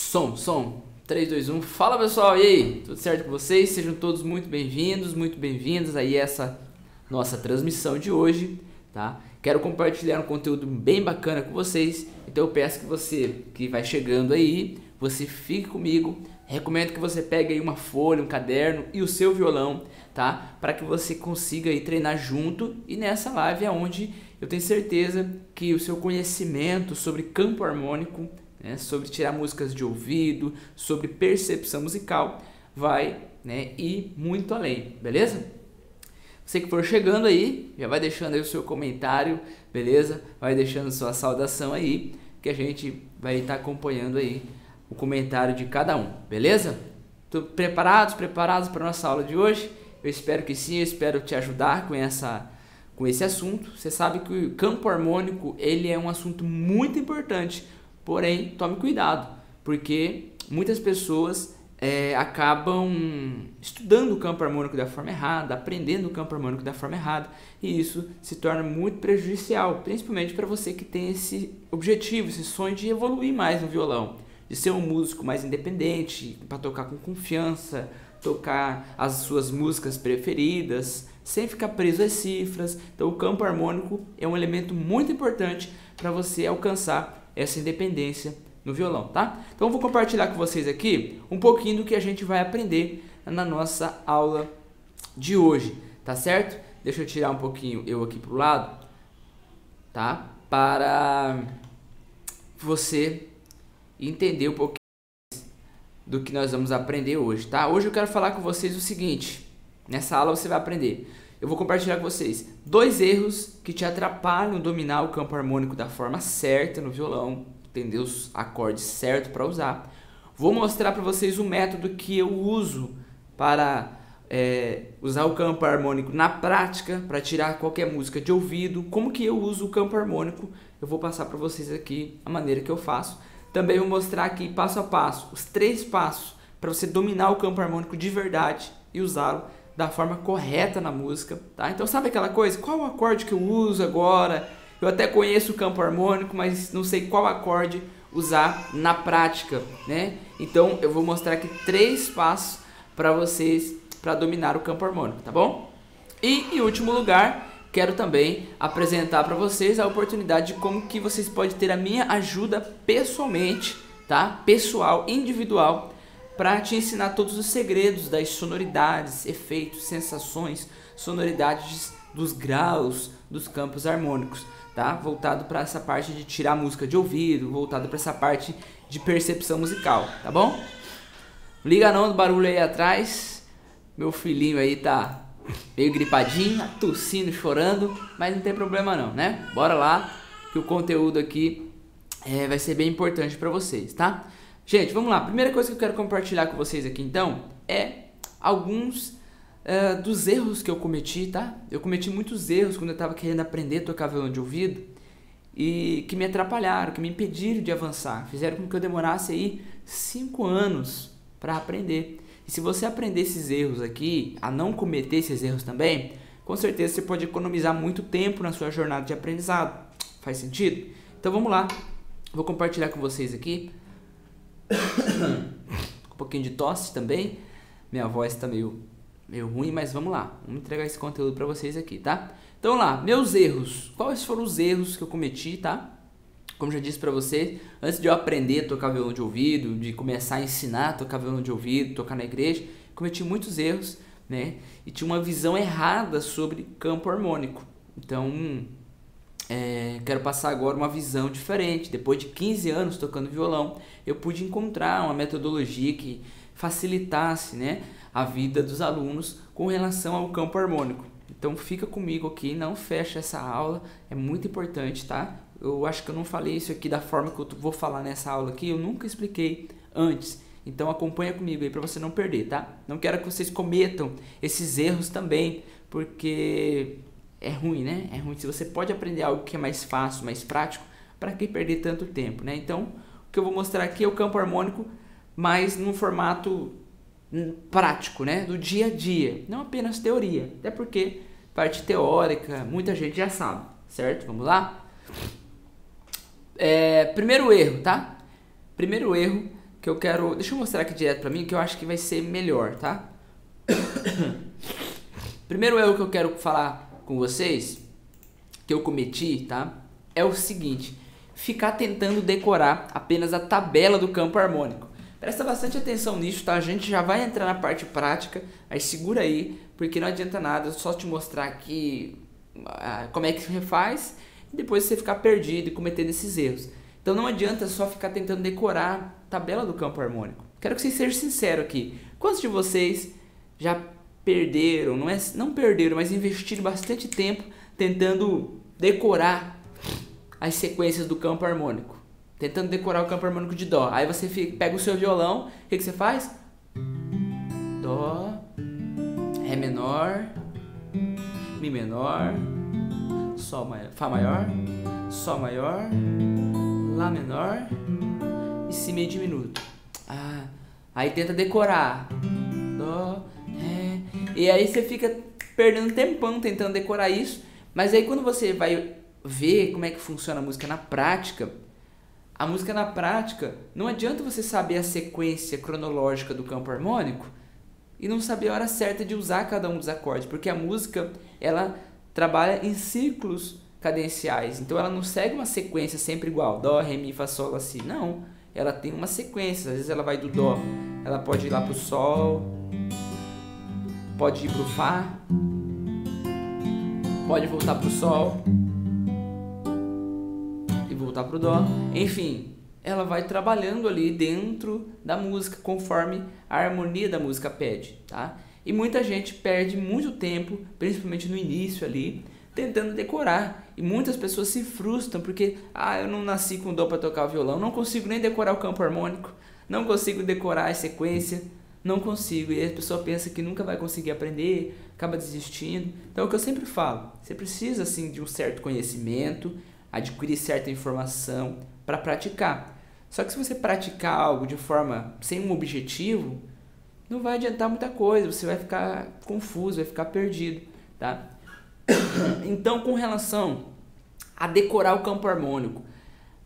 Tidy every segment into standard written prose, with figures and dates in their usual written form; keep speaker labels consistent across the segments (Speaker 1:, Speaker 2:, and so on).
Speaker 1: Som. 3, 2, 1. Fala pessoal, e aí? Tudo certo com vocês? Sejam todos muito bem-vindos aí a essa nossa transmissão de hoje, tá? Quero compartilhar um conteúdo bem bacana com vocês, então eu peço que você que vai chegando aí, você fique comigo. Recomendo que você pegue aí uma folha, um caderno e o seu violão, tá? Para que você consiga aí treinar junto, e nessa live é onde eu tenho certeza que o seu conhecimento sobre campo harmônico, né, sobre tirar músicas de ouvido, sobre percepção musical, vai, né, ir muito além, beleza? Você que for chegando aí, já vai deixando aí o seu comentário, beleza? Vai deixando sua saudação aí, que a gente vai estar acompanhando aí o comentário de cada um, beleza? Preparados para a nossa aula de hoje? Eu espero que sim, eu espero te ajudar com esse assunto. Você sabe que o campo harmônico, ele é um assunto muito importante, porém, tome cuidado, porque muitas pessoas acabam estudando o campo harmônico da forma errada, aprendendo o campo harmônico da forma errada, e isso se torna muito prejudicial, principalmente para você que tem esse objetivo, esse sonho de evoluir mais no violão, de ser um músico mais independente, para tocar com confiança, tocar as suas músicas preferidas, sem ficar preso às cifras. Então o campo harmônico é um elemento muito importante para você alcançar essa independência no violão, tá? Então eu vou compartilhar com vocês aqui um pouquinho do que a gente vai aprender na nossa aula de hoje, tá certo? Deixa eu tirar um pouquinho eu aqui pro lado, tá? Para você entender um pouquinho do que nós vamos aprender hoje, tá? Hoje eu quero falar com vocês o seguinte, nessa aula você vai aprender, eu vou compartilhar com vocês 2 erros que te atrapalham dominar o campo harmônico da forma certa no violão, entender os acordes certos para usar. Vou mostrar para vocês o método que eu uso para usar o campo harmônico na prática, para tirar qualquer música de ouvido, como que eu uso o campo harmônico, eu vou passar para vocês aqui a maneira que eu faço. Também vou mostrar aqui passo a passo, os 3 passos para você dominar o campo harmônico de verdade e usá-lo da forma correta na música, tá? Então sabe aquela coisa, qual o acorde que eu uso agora? Eu até conheço o campo harmônico, mas não sei qual acorde usar na prática, né? Então eu vou mostrar aqui 3 passos para vocês, para dominar o campo harmônico, tá bom? E em último lugar, quero também apresentar para vocês a oportunidade de como que vocês podem ter a minha ajuda pessoalmente, tá? Pessoal, individual, para te ensinar todos os segredos das sonoridades, efeitos, sensações, sonoridades dos graus dos campos harmônicos, tá? Voltado para essa parte de tirar música de ouvido, voltado para essa parte de percepção musical, tá bom? Liga não do barulho aí atrás, meu filhinho aí tá meio gripadinho, tossindo, chorando, mas não tem problema não, né? Bora lá, que o conteúdo aqui vai ser bem importante para vocês, tá? Gente, vamos lá. Primeira coisa que eu quero compartilhar com vocês aqui, então, é alguns dos erros que eu cometi, tá? Eu cometi muitos erros quando eu estava querendo aprender a tocar violão de ouvido e que me atrapalharam, que me impediram de avançar. Fizeram com que eu demorasse aí 5 anos para aprender. E se você aprender esses erros aqui, a não cometer esses erros também, com certeza você pode economizar muito tempo na sua jornada de aprendizado. Faz sentido? Então vamos lá. Vou compartilhar com vocês aqui. Um pouquinho de tosse também. Minha voz está meio ruim, mas vamos lá. Vamos entregar esse conteúdo para vocês aqui, tá? Então vamos lá, meus erros. Quais foram os erros que eu cometi, tá? Como já disse para vocês, antes de eu aprender a tocar violão de ouvido, de começar a ensinar a tocar violão de ouvido, tocar na igreja, cometi muitos erros, né? E tinha uma visão errada sobre campo harmônico. Então, quero passar agora uma visão diferente. Depois de 15 anos tocando violão, eu pude encontrar uma metodologia que facilitasse, né, a vida dos alunos com relação ao campo harmônico. Então fica comigo aqui, não fecha essa aula, é muito importante, tá? Eu acho que eu não falei isso aqui da forma que eu vou falar nessa aula aqui, eu nunca expliquei antes. Então acompanha comigo aí para você não perder, tá? Não quero que vocês cometam esses erros também, porque é ruim, né? É ruim se você pode aprender algo que é mais fácil, mais prático, para que perder tanto tempo, né? Então, o que eu vou mostrar aqui é o campo harmônico, mas num formato prático, né? Do dia a dia, não apenas teoria, até porque parte teórica muita gente já sabe, certo? Vamos lá? Primeiro erro, tá? Primeiro erro que eu quero... Deixa eu mostrar aqui direto pra mim, que eu acho que vai ser melhor, tá? Primeiro erro que eu quero falar com vocês, que eu cometi, tá? É o seguinte: ficar tentando decorar apenas a tabela do campo harmônico. Presta bastante atenção nisso, tá? A gente já vai entrar na parte prática, aí segura aí, porque não adianta nada, eu só te mostrar aqui como é que se faz e depois você ficar perdido e cometendo esses erros. Então não adianta só ficar tentando decorar a tabela do campo harmônico. Quero que vocês sejam sinceros aqui. Quantos de vocês já perderam, não perderam, mas investiram bastante tempo tentando decorar as sequências do campo harmônico? Tentando decorar o campo harmônico de Dó. Aí você pega o seu violão, o que você faz? Dó, Ré menor, Mi menor, Sol maior, Fá maior, Sol maior, Lá menor e Si meio diminuto. Aí tenta decorar. Dó, Ré. E aí você fica perdendo tempão tentando decorar isso. Mas aí quando você vai ver como é que funciona a música na prática, não adianta você saber a sequência cronológica do campo harmônico e não saber a hora certa de usar cada um dos acordes, porque a música, ela trabalha em ciclos cadenciais, então ela não segue uma sequência sempre igual, Dó, Ré, Mi, Fá, Sol, Lá, Si, não, ela tem uma sequência. Às vezes ela vai do Dó, ela pode ir lá pro Sol, pode ir pro Fá, pode voltar pro Sol e voltar pro Dó, enfim, ela vai trabalhando ali dentro da música conforme a harmonia da música pede, tá? E muita gente perde muito tempo, principalmente no início ali, tentando decorar, e muitas pessoas se frustram porque eu não nasci com Dó para tocar o violão, não consigo nem decorar o campo harmônico, não consigo decorar a sequência, não consigo, e a pessoa pensa que nunca vai conseguir aprender, acaba desistindo. Então é o que eu sempre falo, você precisa assim de um certo conhecimento, adquirir certa informação para praticar. Só que se você praticar algo de forma sem um objetivo, não vai adiantar muita coisa, você vai ficar confuso, vai ficar perdido, tá? Então, com relação a decorar o campo harmônico,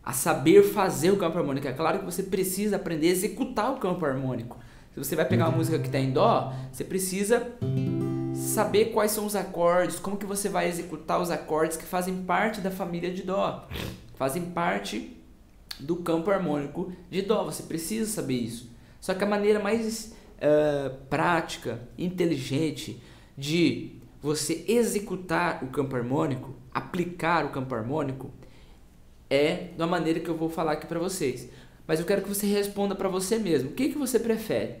Speaker 1: a saber fazer o campo harmônico, é claro que você precisa aprender a executar o campo harmônico. Se você vai pegar uma música que está em Dó, você precisa saber quais são os acordes, como que você vai executar os acordes que fazem parte da família de Dó, fazem parte do campo harmônico de Dó, você precisa saber isso. Só que a maneira mais prática, inteligente de você executar o campo harmônico, aplicar o campo harmônico, é da maneira que eu vou falar aqui para vocês. Mas eu quero que você responda para você mesmo. O que você prefere?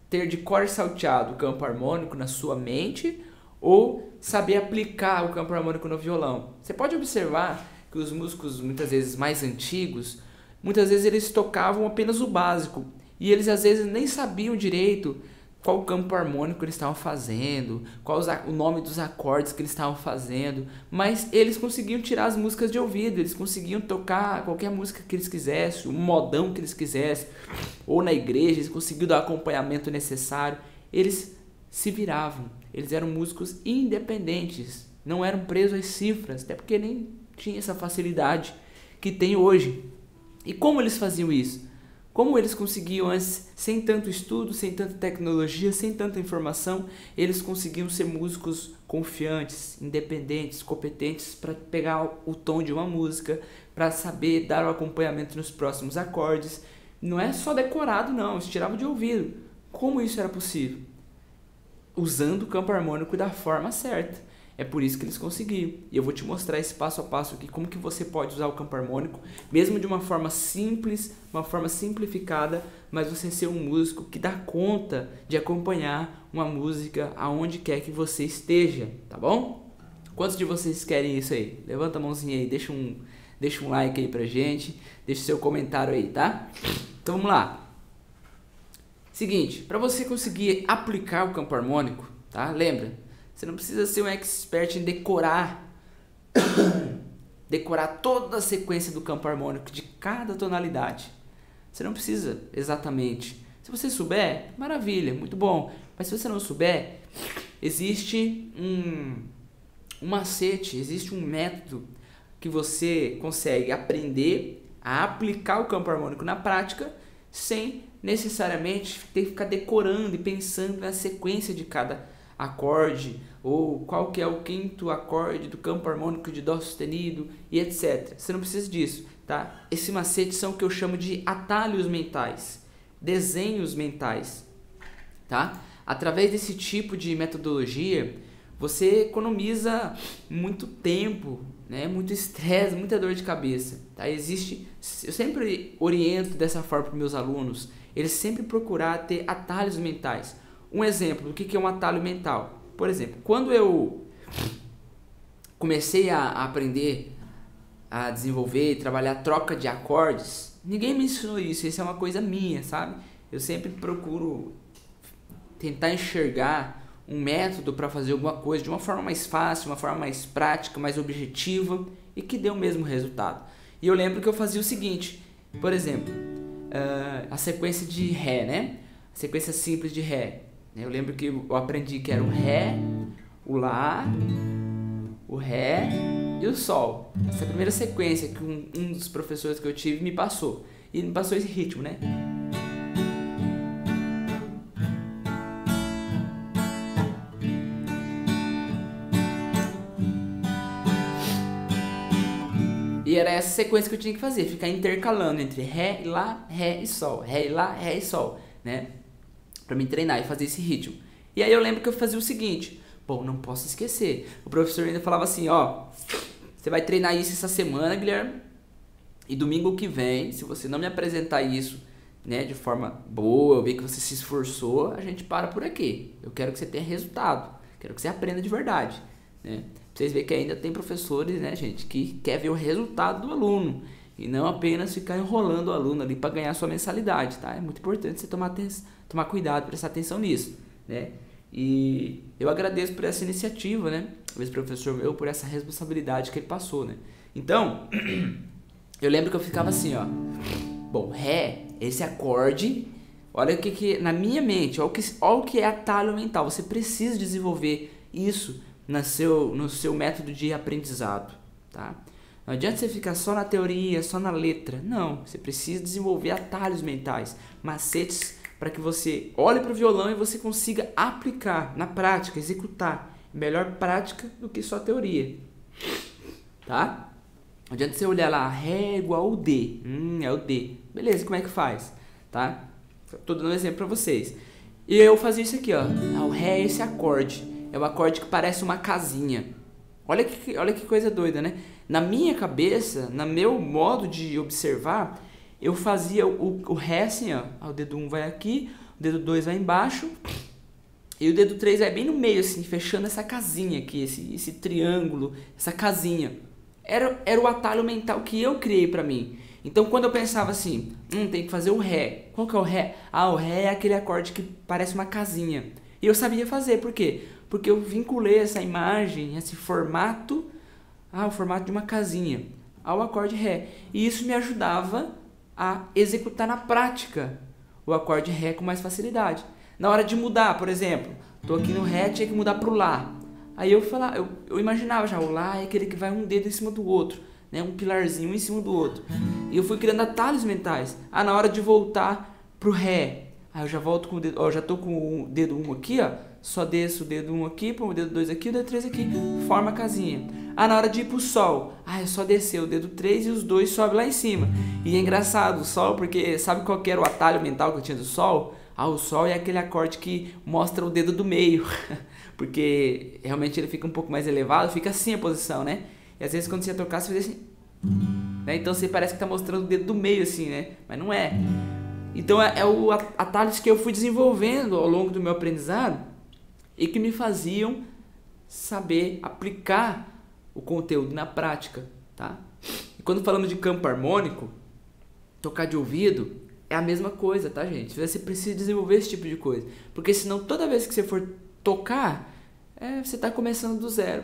Speaker 1: Ter de cor salteado o campo harmônico na sua mente ou saber aplicar o campo harmônico no violão? Você pode observar que os músicos, muitas vezes mais antigos, muitas vezes eles tocavam apenas o básico e eles às vezes nem sabiam direito qual campo harmônico eles estavam fazendo, qual o nome dos acordes que eles estavam fazendo, mas eles conseguiam tirar as músicas de ouvido, eles conseguiam tocar qualquer música que eles quisessem, um modão que eles quisessem, ou na igreja, eles conseguiam dar o acompanhamento necessário, eles se viravam, eles eram músicos independentes, não eram presos às cifras, até porque nem tinha essa facilidade que tem hoje. E como eles faziam isso? Como eles conseguiam antes, sem tanto estudo, sem tanta tecnologia, sem tanta informação, eles conseguiam ser músicos confiantes, independentes, competentes para pegar o tom de uma música, para saber dar o acompanhamento nos próximos acordes. Não é só decorado não, eles tiravam de ouvido. Como isso era possível? Usando o campo harmônico da forma certa. É por isso que eles conseguiram. E eu vou te mostrar esse passo a passo aqui, como que você pode usar o campo harmônico, mesmo de uma forma simples, uma forma simplificada, mas você ser um músico que dá conta de acompanhar uma música aonde quer que você esteja, tá bom? Quantos de vocês querem isso aí? Levanta a mãozinha aí, deixa um like aí pra gente, deixa seu comentário aí, tá? Então vamos lá. Seguinte, para você conseguir aplicar o campo harmônico, tá? Lembra? Você não precisa ser um expert em decorar toda a sequência do campo harmônico de cada tonalidade. Você não precisa exatamente. Se você souber, maravilha, muito bom. Mas se você não souber, existe um macete, existe um método que você consegue aprender a aplicar o campo harmônico na prática sem necessariamente ter que ficar decorando e pensando na sequência de cada acorde, ou qual que é o quinto acorde do campo harmônico de dó sustenido e etc. Você não precisa disso, tá? Esse macete são o que eu chamo de atalhos mentais, desenhos mentais, tá? Através desse tipo de metodologia, você economiza muito tempo, né? Muito estresse, muita dor de cabeça, tá? Eu sempre oriento dessa forma para meus alunos, eles sempre procurar ter atalhos mentais. Um exemplo do que é um atalho mental. Por exemplo, quando eu comecei a aprender a desenvolver e trabalhar troca de acordes, ninguém me ensinou isso é uma coisa minha, sabe? Eu sempre procuro tentar enxergar um método para fazer alguma coisa de uma forma mais fácil, uma forma mais prática, mais objetiva e que dê o mesmo resultado. E eu lembro que eu fazia o seguinte, por exemplo, a sequência de Ré, né? A sequência simples de Ré. Eu lembro que eu aprendi que era o Ré, o Lá, o Ré e o Sol. Essa é a primeira sequência que um dos professores que eu tive me passou. E me passou esse ritmo, né? E era essa sequência que eu tinha que fazer, ficar intercalando entre Ré e Lá, Ré e Sol, Ré e Lá, Ré e Sol, né? Pra me treinar e fazer esse ritmo. E aí eu lembro que eu fazia o seguinte, bom, não posso esquecer, o professor ainda falava assim, ó, você vai treinar isso essa semana, Guilherme, e domingo que vem, se você não me apresentar isso, né, de forma boa, eu ver que você se esforçou, a gente para por aqui. Eu quero que você tenha resultado, quero que você aprenda de verdade, né? Pra vocês verem que ainda tem professores, né, gente, que quer ver o resultado do aluno e não apenas ficar enrolando o aluno ali para ganhar sua mensalidade, tá? É muito importante você tomar cuidado, prestar atenção nisso, né? E eu agradeço por essa iniciativa, né? Esse professor meu, por essa responsabilidade que ele passou, né? Então, eu lembro que eu ficava assim, ó. Bom, Ré, esse acorde, olha o que na minha mente, olha o que é atalho mental. Você precisa desenvolver isso no seu método de aprendizado, tá? Não adianta você ficar só na teoria, só na letra. Não, você precisa desenvolver atalhos mentais, macetes para que você olhe para o violão e você consiga aplicar na prática, executar. Melhor prática do que só teoria, tá? Não adianta você olhar lá, Ré igual ao D. É o D. Beleza, como é que faz? Tá? Tô dando um exemplo para vocês. E eu fazia isso aqui, ó. O Ré é esse acorde. É um acorde que parece uma casinha. Olha que coisa doida, né? Na minha cabeça, no meu modo de observar, eu fazia o Ré assim, ó. O dedo 1 vai aqui, o dedo 2 vai embaixo, e o dedo 3 vai bem no meio, assim, fechando essa casinha aqui, esse triângulo, essa casinha. Era o atalho mental que eu criei pra mim. Então, quando eu pensava assim, tem que fazer o Ré. Qual que é o Ré? O Ré é aquele acorde que parece uma casinha. E eu sabia fazer, por quê? Porque eu vinculei essa imagem, esse formato, o formato de uma casinha, ao acorde Ré. E isso me ajudava a executar na prática o acorde Ré com mais facilidade. Na hora de mudar, por exemplo, tô aqui no Ré, tinha que mudar pro Lá. Aí eu imaginava já, o Lá é aquele que vai um dedo em cima do outro, né? Um pilarzinho um em cima do outro. E eu fui criando atalhos mentais. Na hora de voltar pro Ré, aí eu já volto com o dedo, já tô com o dedo 1 aqui, ó, só desço o dedo 1 aqui, põe o dedo 2 aqui, o dedo 3 aqui, forma a casinha. Na hora de ir pro Sol, é só descer o dedo 3 e os dois sobe lá em cima. E é engraçado o Sol, porque sabe qual que era o atalho mental que eu tinha do Sol? O Sol é aquele acorde que mostra o dedo do meio, porque realmente ele fica um pouco mais elevado, fica assim a posição, né? E às vezes quando você ia tocar, você fazia assim, né? Então você parece que tá mostrando o dedo do meio assim, né? Mas não é. Então é o atalhos que eu fui desenvolvendo ao longo do meu aprendizado e que me faziam saber aplicar o conteúdo na prática, tá? E quando falamos de campo harmônico, tocar de ouvido é a mesma coisa, tá, gente? Você precisa desenvolver esse tipo de coisa, porque senão toda vez que você for tocar, você tá começando do zero,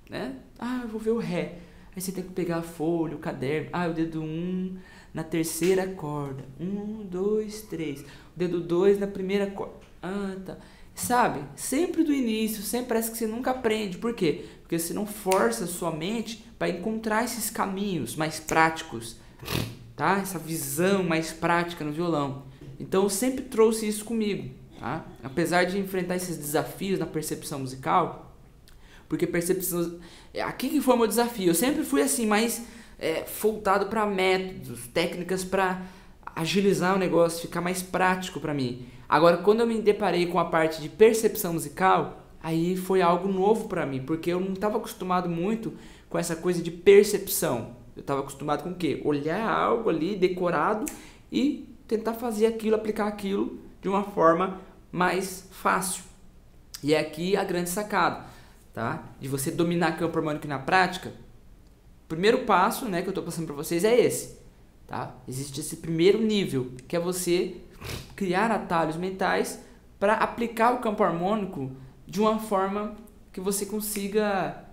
Speaker 1: né? Eu vou ver o Ré. Aí você tem que pegar a folha, o caderno, o dedo 1 na terceira corda, 1, 2, 3, o dedo 2 na primeira corda, tá. Sabe? Sempre do início, sempre parece que você nunca aprende. Por quê? Porque você não força a sua mente para encontrar esses caminhos mais práticos, tá? Essa visão mais prática no violão. Então eu sempre trouxe isso comigo, tá? Apesar de enfrentar esses desafios na percepção musical, porque percepção... Aqui que foi o meu desafio. Eu sempre fui assim, mais voltado para métodos, técnicas para agilizar o negócio, ficar mais prático para mim. Agora, quando eu me deparei com a parte de percepção musical, aí foi algo novo para mim, porque eu não estava acostumado muito com essa coisa de percepção. Eu estava acostumado com o quê? Olhar algo ali, decorado, e tentar fazer aquilo, aplicar aquilo de uma forma mais fácil. E é aqui a grande sacada, tá? De você dominar campo harmônico na prática. O primeiro passo, né, que eu estou passando para vocês é esse, tá? Existe esse primeiro nível, que é você criar atalhos mentais para aplicar o campo harmônico de uma forma que você consiga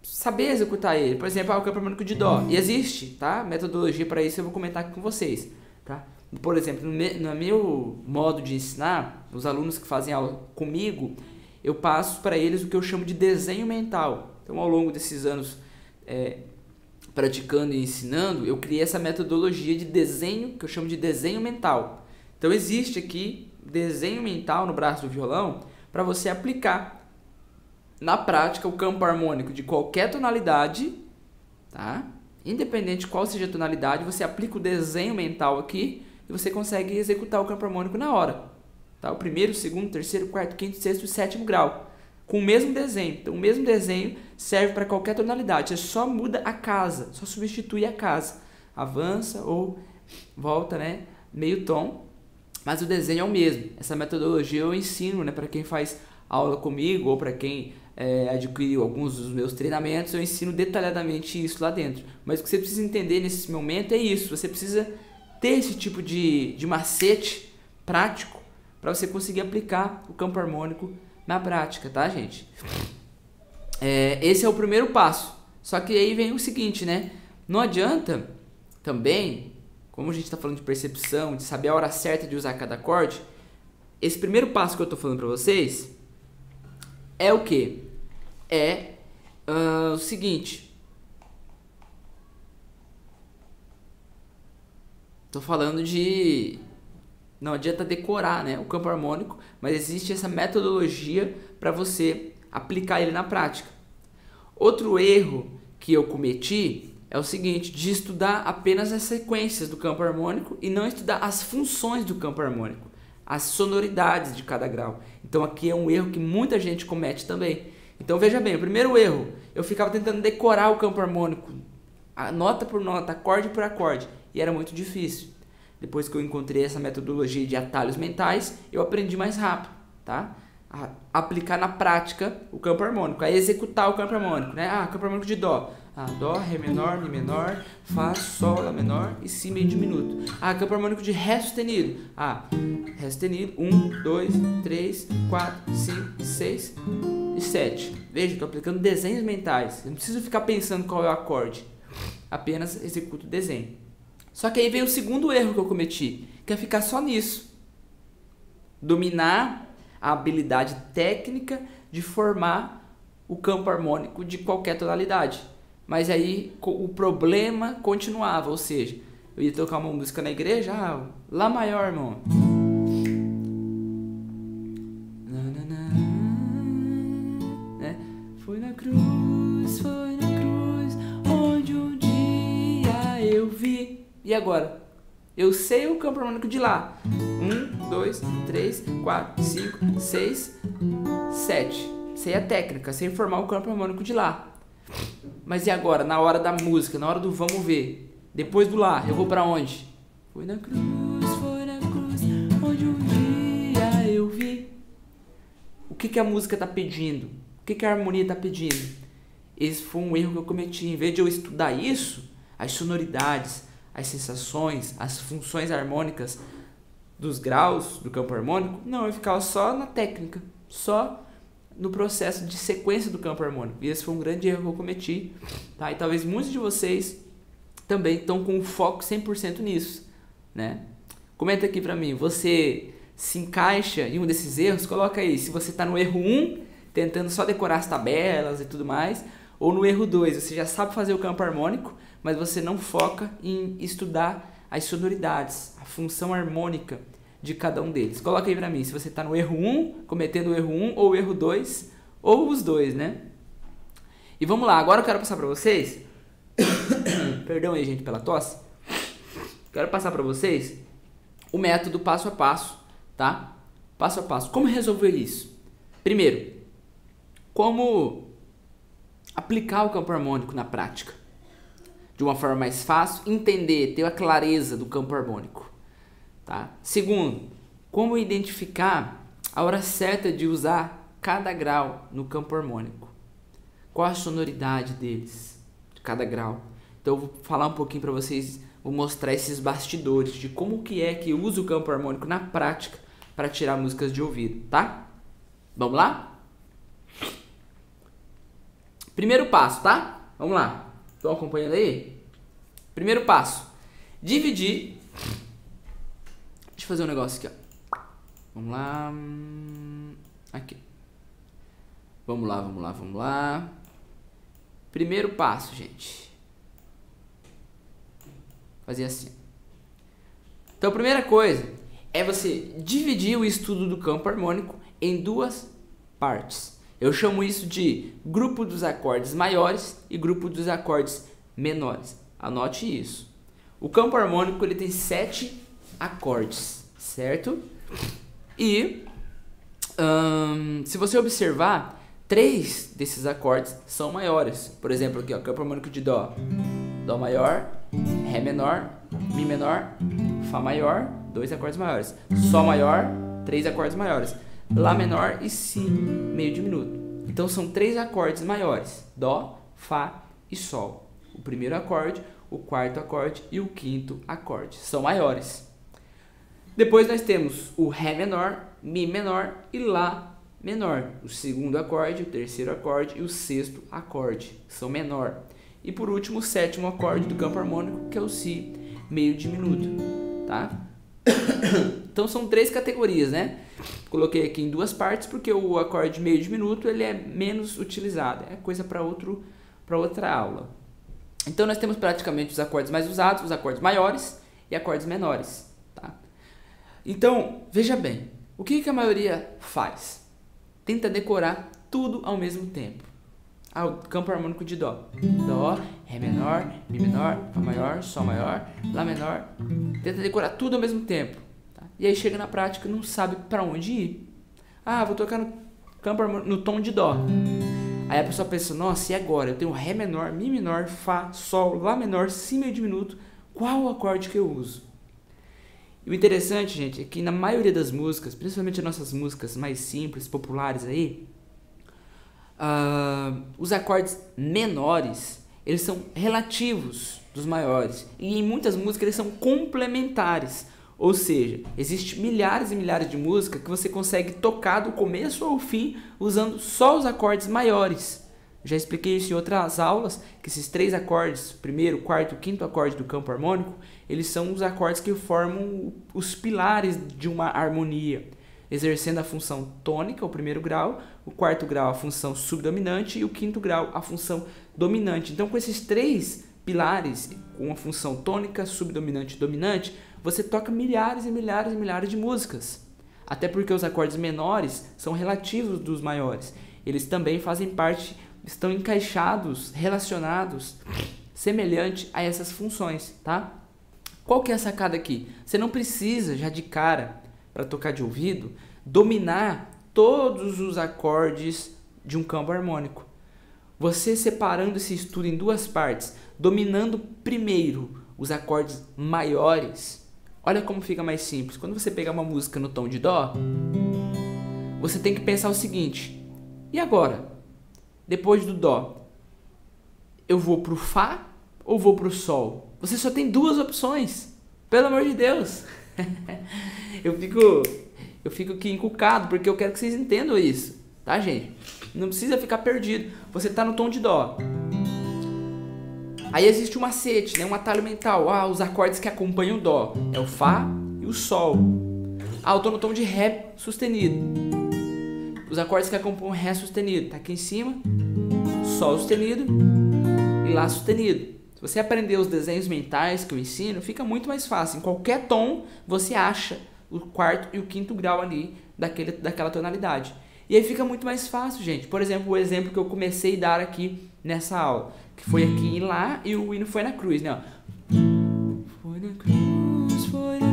Speaker 1: saber executar ele. Por exemplo, o campo harmônico de Dó. E existe, tá? Metodologia para isso eu vou comentar aqui com vocês, tá? Por exemplo, no meu modo de ensinar, os alunos que fazem aula comigo, eu passo para eles o que eu chamo de desenho mental. Então, ao longo desses anos praticando e ensinando, eu criei essa metodologia de desenho, que eu chamo de desenho mental. Então, existe aqui desenho mental no braço do violão para você aplicar na prática o campo harmônico de qualquer tonalidade, tá? Independente de qual seja a tonalidade, você aplica o desenho mental aqui e você consegue executar o campo harmônico na hora, tá? O primeiro, segundo, terceiro, quarto, quinto, sexto e sétimo grau, com o mesmo desenho. Então, o mesmo desenho serve para qualquer tonalidade. Você só muda a casa, só substitui a casa, avança ou volta, né, meio tom, mas o desenho é o mesmo. Essa metodologia eu ensino, né, para quem faz aula comigo ou para quem adquiriu alguns dos meus treinamentos, eu ensino detalhadamente isso lá dentro. Mas o que você precisa entender nesse momento é isso. Você precisa ter esse tipo de macete prático para você conseguir aplicar o campo harmônico na prática, tá, gente? Esse é o primeiro passo. Só que aí vem o seguinte, né? Não adianta também, como a gente está falando de percepção, de saber a hora certa de usar cada acorde, esse primeiro passo que eu estou falando para vocês é o quê? O seguinte. Tô falando de... Não adianta decorar, né, o campo harmônico, mas existe essa metodologia para você aplicar ele na prática. Outro erro que eu cometi é o seguinte, de estudar apenas as sequências do campo harmônico e não estudar as funções do campo harmônico, as sonoridades de cada grau. Então aqui é um erro que muita gente comete também. Então veja bem, o primeiro erro, eu ficava tentando decorar o campo harmônico, nota por nota, acorde por acorde, e era muito difícil. Depois que eu encontrei essa metodologia de atalhos mentais, eu aprendi mais rápido, tá? A aplicar na prática o campo harmônico, a executar o campo harmônico, né? Campo harmônico de Dó. Dó, Ré menor, Mi menor, Fá, Sol, Lá menor e Si meio diminuto. Campo harmônico de Ré sustenido. Ré sustenido, 1, 2, 3, 4, 5, 6 e 7. Veja, estou aplicando desenhos mentais. Eu não preciso ficar pensando qual é o acorde. Apenas executo o desenho. Só que aí vem o segundo erro que eu cometi, que é ficar só nisso. Dominar a habilidade técnica de formar o campo harmônico de qualquer tonalidade. Mas aí o problema continuava, ou seja, eu ia tocar uma música na igreja, Lá maior, irmão. Foi na cruz, onde um dia eu vi. E agora? Eu sei o campo harmônico de Lá. 1, 2, 3, 4, 5, 6, 7. Sei a técnica, sei formar o campo harmônico de Lá. Mas e agora? Na hora da música, na hora do vamos ver. Depois do Lá, eu vou pra onde? Foi na cruz, onde um dia eu vi. O que a música tá pedindo? O que a harmonia tá pedindo? Esse foi um erro que eu cometi. Em vez de eu estudar isso, as sonoridades, as sensações, as funções harmônicas dos graus do campo harmônico, não, eu ficava só na técnica, só no processo de sequência do campo harmônico. E esse foi um grande erro que eu cometi, tá? E talvez muitos de vocês também estão com o foco 100% nisso, né? Comenta aqui pra mim, você se encaixa em um desses erros? Coloca aí, se você tá no erro 1, tentando só decorar as tabelas e tudo mais, ou no erro 2, você já sabe fazer o campo harmônico, mas você não foca em estudar as sonoridades, a função harmônica de cada um deles. Coloca aí pra mim, se você está no erro 1, cometendo o erro 1 ou o erro 2, ou os dois, né? E vamos lá, agora eu quero passar pra vocês, perdão aí gente pela tosse, quero passar pra vocês o método passo a passo, tá? Passo a passo. Como resolver isso? Primeiro, como aplicar o campo harmônico na prática? De uma forma mais fácil, entender, ter a clareza do campo harmônico. Tá? Segundo, como identificar a hora certa de usar cada grau no campo harmônico. Qual a sonoridade deles, de cada grau. Então eu vou falar um pouquinho para vocês, vou mostrar esses bastidores de como que é que usa o campo harmônico na prática para tirar músicas de ouvido, tá? Vamos lá? Primeiro passo, tá? Vamos lá. Estão acompanhando aí? Primeiro passo. Dividir. Deixa eu fazer um negócio aqui, ó. Vamos lá. Aqui. Vamos lá, vamos lá, vamos lá. Primeiro passo, gente. Fazer assim. Então, a primeira coisa é você dividir o estudo do campo harmônico em duas partes. Eu chamo isso de grupo dos acordes maiores e grupo dos acordes menores. Anote isso. O campo harmônico ele tem 7 acordes, certo? E se você observar, 3 desses acordes são maiores. Por exemplo, aqui, ó, campo harmônico de Dó. Dó maior, Ré menor, Mi menor, Fá maior, 2 acordes maiores. Sol maior, 3 acordes maiores. Lá menor e Si meio diminuto. Então são 3 acordes maiores. Dó, Fá e Sol. O primeiro acorde, o quarto acorde e o quinto acorde. São maiores. Depois nós temos o Ré menor, Mi menor e Lá menor. O segundo acorde, o terceiro acorde e o sexto acorde. São menor. E por último, o sétimo acorde do campo harmônico, que é o Si meio diminuto. Tá? Então são 3 categorias, né? Coloquei aqui em 2 partes porque o acorde meio diminuto ele é menos utilizado. É coisa para outra aula. Então nós temos praticamente os acordes mais usados, os acordes maiores e acordes menores. Tá? Então, veja bem, o que a maioria faz? Tenta decorar tudo ao mesmo tempo. O campo harmônico de Dó. Dó, Ré menor, Mi menor, Fá maior, Sol maior, Lá menor. Tenta decorar tudo ao mesmo tempo. Tá? E aí chega na prática e não sabe para onde ir. Vou tocar no campo harmônico, no tom de Dó. Aí a pessoa pensa, nossa, e agora? Eu tenho Ré menor, Mi menor, Fá, Sol, Lá menor, Si meio diminuto. Qual o acorde que eu uso? E o interessante, gente, é que na maioria das músicas, principalmente as nossas músicas mais simples, populares aí, os acordes menores, eles são relativos dos maiores. E em muitas músicas eles são complementares. Ou seja, existem milhares e milhares de músicas que você consegue tocar do começo ao fim usando só os acordes maiores. Já expliquei isso em outras aulas, que esses 3 acordes, primeiro, quarto e quinto acorde do campo harmônico, eles são os acordes que formam os pilares de uma harmonia, exercendo a função tônica, o primeiro grau, o quarto grau a função subdominante e o quinto grau a função dominante. Então, com esses 3 pilares, com a função tônica, subdominante e dominante, você toca milhares e milhares e milhares de músicas. Até porque os acordes menores são relativos dos maiores. Eles também fazem parte, estão encaixados, relacionados, semelhante a essas funções, tá? Qual que é a sacada aqui? Você não precisa, já de cara, para tocar de ouvido, dominar todos os acordes de um campo harmônico. Você separando esse estudo em 2 partes, dominando primeiro os acordes maiores, olha como fica mais simples. Quando você pegar uma música no tom de Dó, você tem que pensar o seguinte, e agora? Depois do Dó, eu vou pro Fá ou vou pro Sol? Você só tem 2 opções, pelo amor de Deus. Eu fico aqui encucado porque eu quero que vocês entendam isso, tá, gente? Não precisa ficar perdido. Você tá no tom de Dó. Aí existe um macete, né? Um atalho mental. Os acordes que acompanham o Dó é o Fá e o Sol. Eu tô no tom de Ré sustenido. Os acordes que acompanham o Ré sustenido tá aqui em cima, Sol sustenido e Lá sustenido. Se você aprender os desenhos mentais que eu ensino, fica muito mais fácil. Em qualquer tom, você acha o quarto e o quinto grau ali daquela tonalidade. E aí fica muito mais fácil, gente. Por exemplo, o exemplo que eu comecei a dar aqui nessa aula, que foi aqui em Lá e o hino foi na cruz, né? Ó. Foi na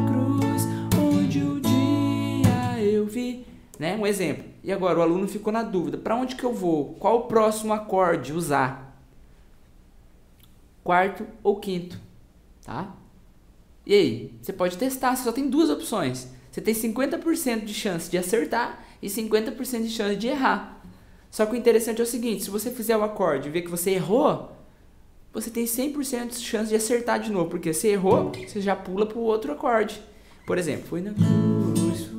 Speaker 1: cruz, onde um dia eu vi, né? Um exemplo. E agora o aluno ficou na dúvida, para onde que eu vou? Qual o próximo acorde usar? Quarto ou quinto, tá? E aí, você pode testar, você só tem duas opções. Você tem 50% de chance de acertar e 50% de chance de errar. Só que o interessante é o seguinte, se você fizer o acorde e ver que você errou, você tem 100% de chance de acertar de novo, porque se errou, você já pula para o outro acorde. Por exemplo, foi na cruz,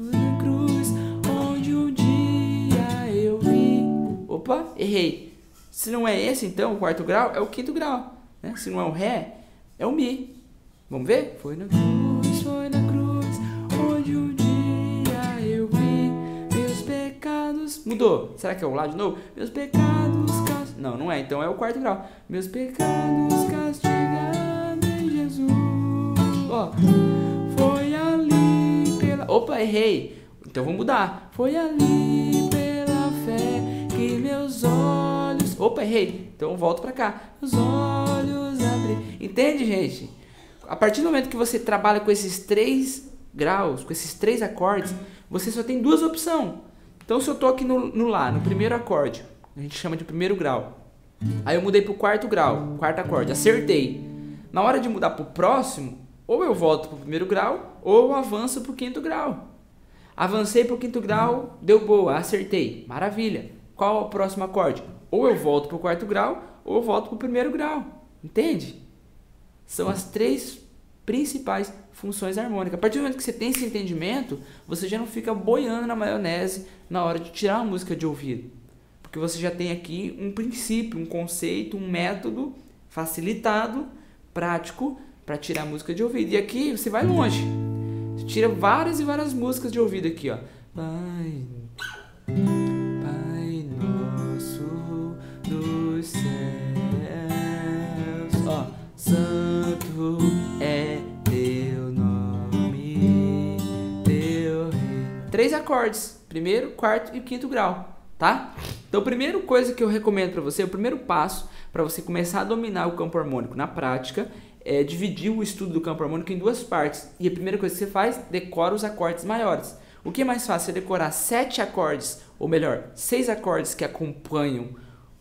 Speaker 1: onde um dia eu vi. Opa, errei. Se não é esse, então, o quarto grau, é o quinto grau. Né? Se não é o Ré, é o Mi. Vamos ver? Foi na cruz, onde um dia eu vi meus pecados. Mudou. Será que é o Lá de novo? Meus pecados castigados. Não, não é. Então é o quarto grau. Meus pecados castigados em Jesus. Ó, foi ali pela... Opa, errei. Então vamos mudar. Foi ali pela fé que meus olhos... Opa, errei. Então eu volto pra cá. Meus olhos abri. Entende, gente? A partir do momento que você trabalha com esses 3 graus, com esses 3 acordes, você só tem duas opções. Então se eu tô aqui no Lá, no primeiro acorde, a gente chama de primeiro grau. Aí eu mudei pro quarto grau, quarto acorde, acertei. Na hora de mudar pro próximo, ou eu volto pro primeiro grau, ou eu avanço pro quinto grau. Avancei pro quinto grau, deu boa, acertei. Maravilha. Qual é o próximo acorde? Ou eu volto pro quarto grau, ou eu volto pro primeiro grau. Entende? São as 3 principais funções harmônicas. A partir do momento que você tem esse entendimento, você já não fica boiando na maionese na hora de tirar a música de ouvido. Porque você já tem aqui um princípio, um conceito, um método facilitado, prático, para tirar a música de ouvido. E aqui você vai longe. Você tira várias e várias músicas de ouvido aqui, ó. Pai nosso dos céus, ó. Santo é teu nome, teu rei. 3 acordes, primeiro, quarto e quinto grau, tá? Então, a primeira coisa que eu recomendo para você, o primeiro passo para você começar a dominar o campo harmônico na prática é dividir o estudo do campo harmônico em 2 partes. E a primeira coisa que você faz, decora os acordes maiores. O que é mais fácil? É decorar 7 acordes, ou melhor, 6 acordes que acompanham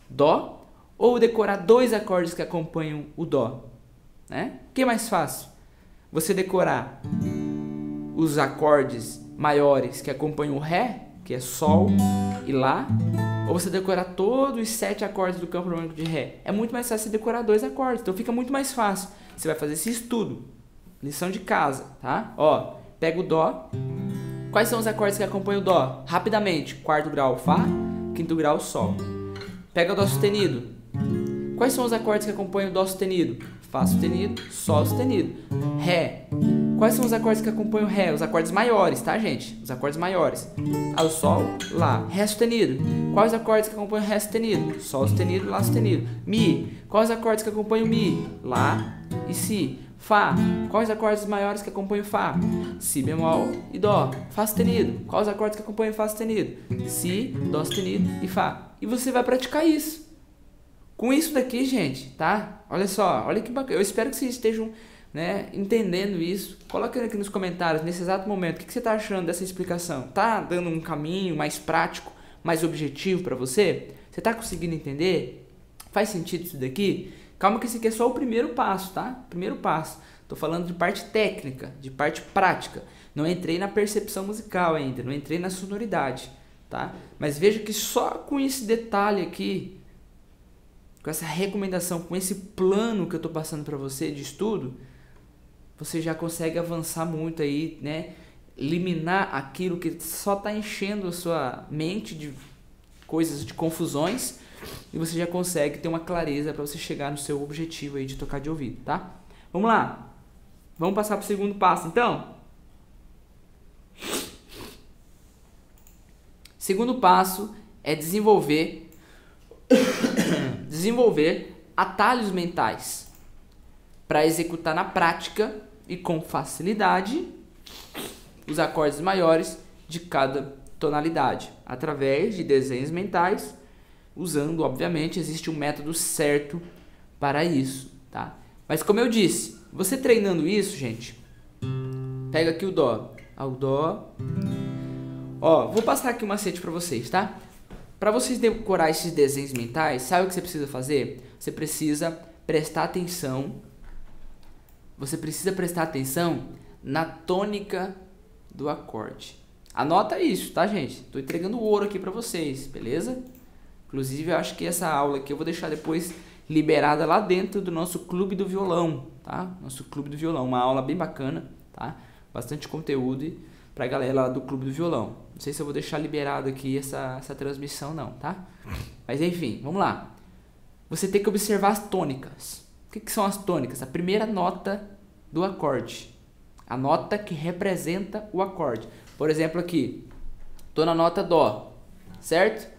Speaker 1: Dó, ou decorar 2 acordes que acompanham o Dó, né? O que é mais fácil? Você decorar os acordes maiores que acompanham o Ré, que é Sol e Lá, ou você decorar todos os 7 acordes do campo harmônico de Ré? É muito mais fácil você decorar 2 acordes, então fica muito mais fácil. Você vai fazer esse estudo, lição de casa, tá? Ó, pega o Dó. Quais são os acordes que acompanham o Dó? Rapidamente, quarto grau Fá, quinto grau Sol. Pega o Dó sustenido. Quais são os acordes que acompanham o Dó sustenido? Fá sustenido, Sol sustenido. Ré. Quais são os acordes que acompanham o Ré? Os acordes maiores, tá, gente? Os acordes maiores. O Sol, Lá. Ré sustenido. Quais os acordes que acompanham o Ré sustenido? Sol sustenido, Lá sustenido. Mi. Quais os acordes que acompanham o Mi? Lá e Si. Fá. Quais os acordes maiores que acompanham o Fá? Si bemol e Dó. Fá sustenido. Quais os acordes que acompanham o Fá sustenido? Si, Dó sustenido e Fá. E você vai praticar isso. Com isso daqui, gente, tá? Olha só, olha que bacana. Eu espero que vocês estejam, né, entendendo isso. Coloca aqui nos comentários, nesse exato momento, o que você está achando dessa explicação? Tá dando um caminho mais prático, mais objetivo para você? Você está conseguindo entender? Faz sentido isso daqui? Calma que esse aqui é só o primeiro passo, tá? Primeiro passo. Tô falando de parte técnica, de parte prática. Não entrei na percepção musical ainda, não entrei na sonoridade, tá? Mas veja que só com esse detalhe aqui, com essa recomendação, com esse plano que eu tô passando para você de estudo, você já consegue avançar muito aí, né? Eliminar aquilo que só tá enchendo a sua mente de coisas, de confusões, e você já consegue ter uma clareza para você chegar no seu objetivo aí de tocar de ouvido, tá? Vamos lá. Vamos passar para o segundo passo, então? Segundo passo é desenvolver atalhos mentais. para executar na prática e com facilidade os acordes maiores de cada tonalidade, através de desenhos mentais, usando, obviamente, existe um método certo para isso, tá? Mas como eu disse, você treinando isso, gente, pega aqui o Dó, o Dó, ó, vou passar aqui um macete para vocês, tá? Para vocês decorar esses desenhos mentais, sabe o que você precisa fazer? Você precisa prestar atenção, na tônica do acorde. Anota isso, tá, gente? Tô entregando ouro aqui para vocês, beleza? Inclusive, eu acho que essa aula aqui eu vou deixar depois liberada lá dentro do nosso Clube do Violão, tá? Nosso Clube do Violão, uma aula bem bacana, tá? Bastante conteúdo pra galera lá do Clube do Violão. Não sei se eu vou deixar liberado aqui essa transmissão não, tá? Mas enfim, vamos lá. Você tem que observar as tônicas. O que são as tônicas? A primeira nota do acorde. A nota que representa o acorde. Por exemplo aqui, tô na nota Dó, certo?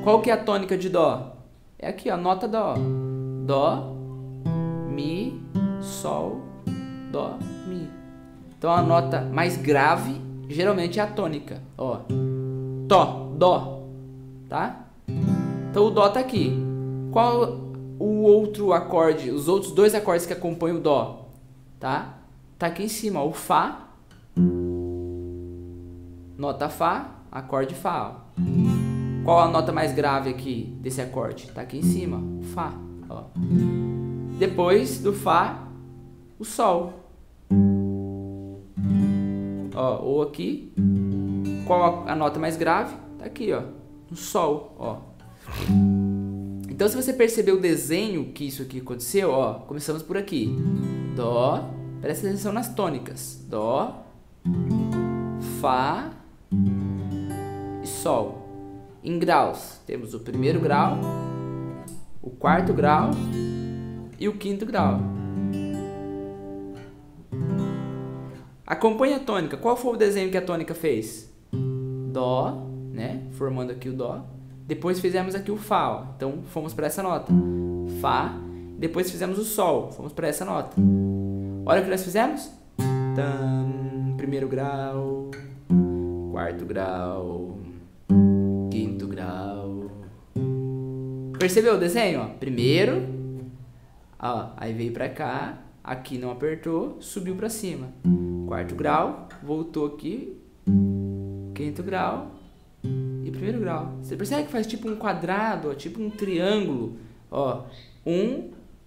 Speaker 1: Qual que é a tônica de Dó? É aqui, ó, a nota Dó. Dó, Mi, Sol, Dó, Mi. Então a nota mais grave geralmente é a tônica, ó. Dó, tá? Então o Dó tá aqui. Qual o outro acorde, os outros dois acordes que acompanham o Dó? Tá? Tá aqui em cima, ó, o Fá. Nota Fá, acorde Fá, ó. Qual a nota mais grave aqui desse acorde? Tá aqui em cima, o Fá, ó. Depois do Fá, o Sol. Ó, ou aqui, qual a nota mais grave? Tá aqui, ó, no Sol, ó. Então, se você perceber o desenho que isso aqui aconteceu, ó, começamos por aqui. Dó, presta atenção nas tônicas. Dó, Fá e Sol. Em graus, temos o primeiro grau, o quarto grau e o quinto grau. Acompanhe a tônica. Qual foi o desenho que a tônica fez? Dó, né? Formando aqui o Dó. Depois fizemos aqui o Fá, ó. Então fomos para essa nota. Fá. Depois fizemos o Sol. Fomos para essa nota. Olha o que nós fizemos. Primeiro grau, quarto grau, quinto grau. Percebeu o desenho? Ó? Primeiro, ó, aí veio pra cá, aqui não apertou, subiu pra cima. Quarto grau, voltou aqui, quinto grau e primeiro grau. Você percebe que faz tipo um quadrado, ó, tipo um triângulo. Ó,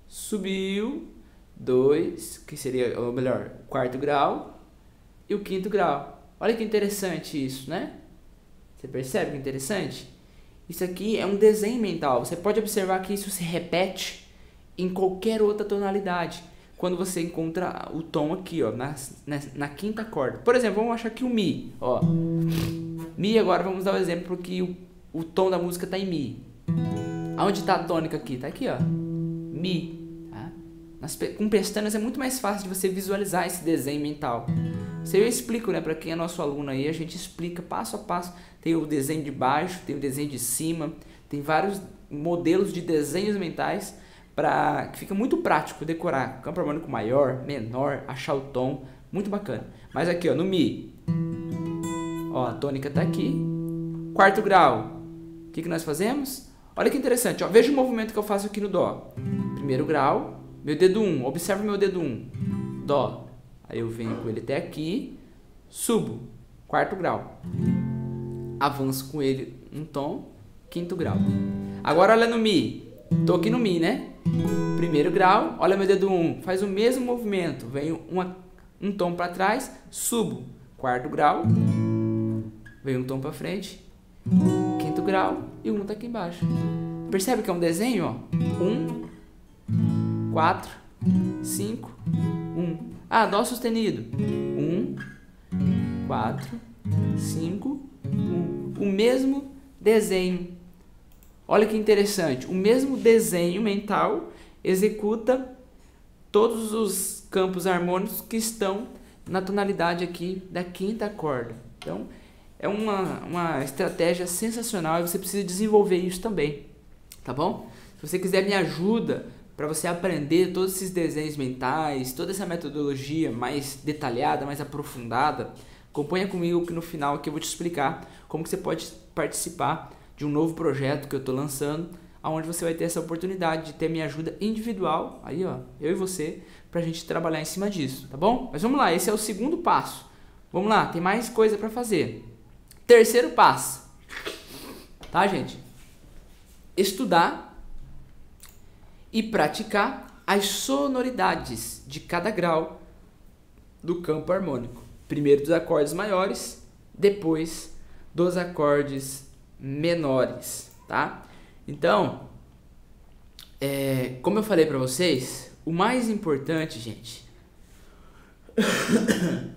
Speaker 1: subiu, dois, que seria, ou melhor, quarto grau e o quinto grau. Olha que interessante isso, né? Você percebe que interessante? Isso aqui é um desenho mental. Você pode observar que isso se repete em qualquer outra tonalidade. Quando você encontra o tom aqui, ó, na quinta corda. Por exemplo, vamos achar aqui o Mi. Ó. Mi, agora vamos dar um exemplo que o tom da música está em Mi. Aonde está a tônica aqui? Está aqui, ó. Mi. Tá? Com pestanas é muito mais fácil de você visualizar esse desenho mental. Eu explico, né, para quem é nosso aluno aí, a gente explica passo a passo. Tem o desenho de baixo, tem o desenho de cima, tem vários modelos de desenhos mentais para que fica muito prático decorar campo harmônico maior, menor, achar o tom, muito bacana. Mas aqui, ó, no Mi, ó, a tônica tá aqui. Quarto grau, o que nós fazemos? Olha que interessante, ó, veja o movimento que eu faço aqui no Dó. Primeiro grau, meu dedo 1, observa o meu dedo 1, Dó. Aí eu venho com ele até aqui, subo, quarto grau. Avanço com ele um tom, quinto grau. Agora olha no Mi. Tô aqui no Mi, né? Primeiro grau, olha meu dedo 1. Faz o mesmo movimento. Venho um tom para trás, subo. Quarto grau. Venho um tom para frente. Quinto grau. E o 1 tá aqui embaixo. Percebe que é um desenho, ó? 1, 4, 5, 1. Ah, Dó sustenido. 1, 4, 5, 1. O mesmo desenho. Olha que interessante. O mesmo desenho mental executa todos os campos harmônicos que estão na tonalidade aqui da quinta corda. Então, é uma estratégia sensacional e você precisa desenvolver isso também. Tá bom? Se você quiser me ajuda para você aprender todos esses desenhos mentais, toda essa metodologia mais detalhada, mais aprofundada, acompanha comigo que no final aqui eu vou te explicar como que você pode participar de um novo projeto que eu estou lançando, onde você vai ter essa oportunidade de ter minha ajuda individual, aí ó, eu e você, pra gente trabalhar em cima disso, tá bom? Mas vamos lá, esse é o segundo passo. Vamos lá, tem mais coisa para fazer. Terceiro passo, tá, gente? Estudar e praticar as sonoridades de cada grau do campo harmônico. Primeiro dos acordes maiores, depois dos acordes menores, tá? Então, como eu falei pra vocês, o mais importante, gente...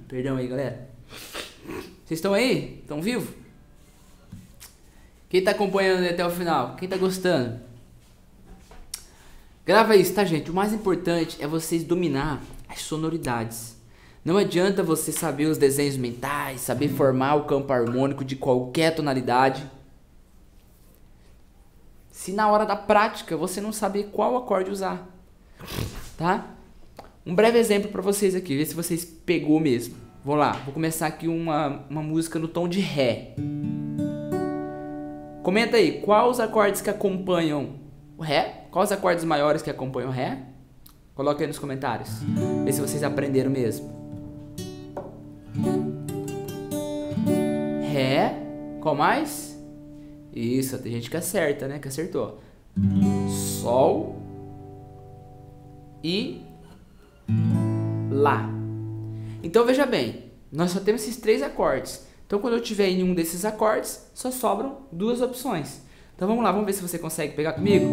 Speaker 1: Perdão aí, galera. Vocês estão aí? Estão vivos? Quem tá acompanhando até o final? Quem tá gostando? Grava isso, tá, gente? O mais importante é vocês dominar as sonoridades. Não adianta você saber os desenhos mentais, saber formar o campo harmônico de qualquer tonalidade, se na hora da prática você não saber qual acorde usar, tá? Um breve exemplo para vocês aqui, ver se vocês pegou mesmo. Vou lá, vou começar aqui uma música no tom de Ré. Comenta aí, quais os acordes que acompanham o Ré? Quais os acordes maiores que acompanham o Ré? Coloca aí nos comentários, ver se vocês aprenderam mesmo. Ré, qual mais? Isso, tem gente que acerta, né? Que acertou. Sol e Lá. Então veja bem, nós só temos esses 3 acordes. Então quando eu tiver em um desses acordes, só sobram 2 opções. Então vamos lá, vamos ver se você consegue pegar comigo.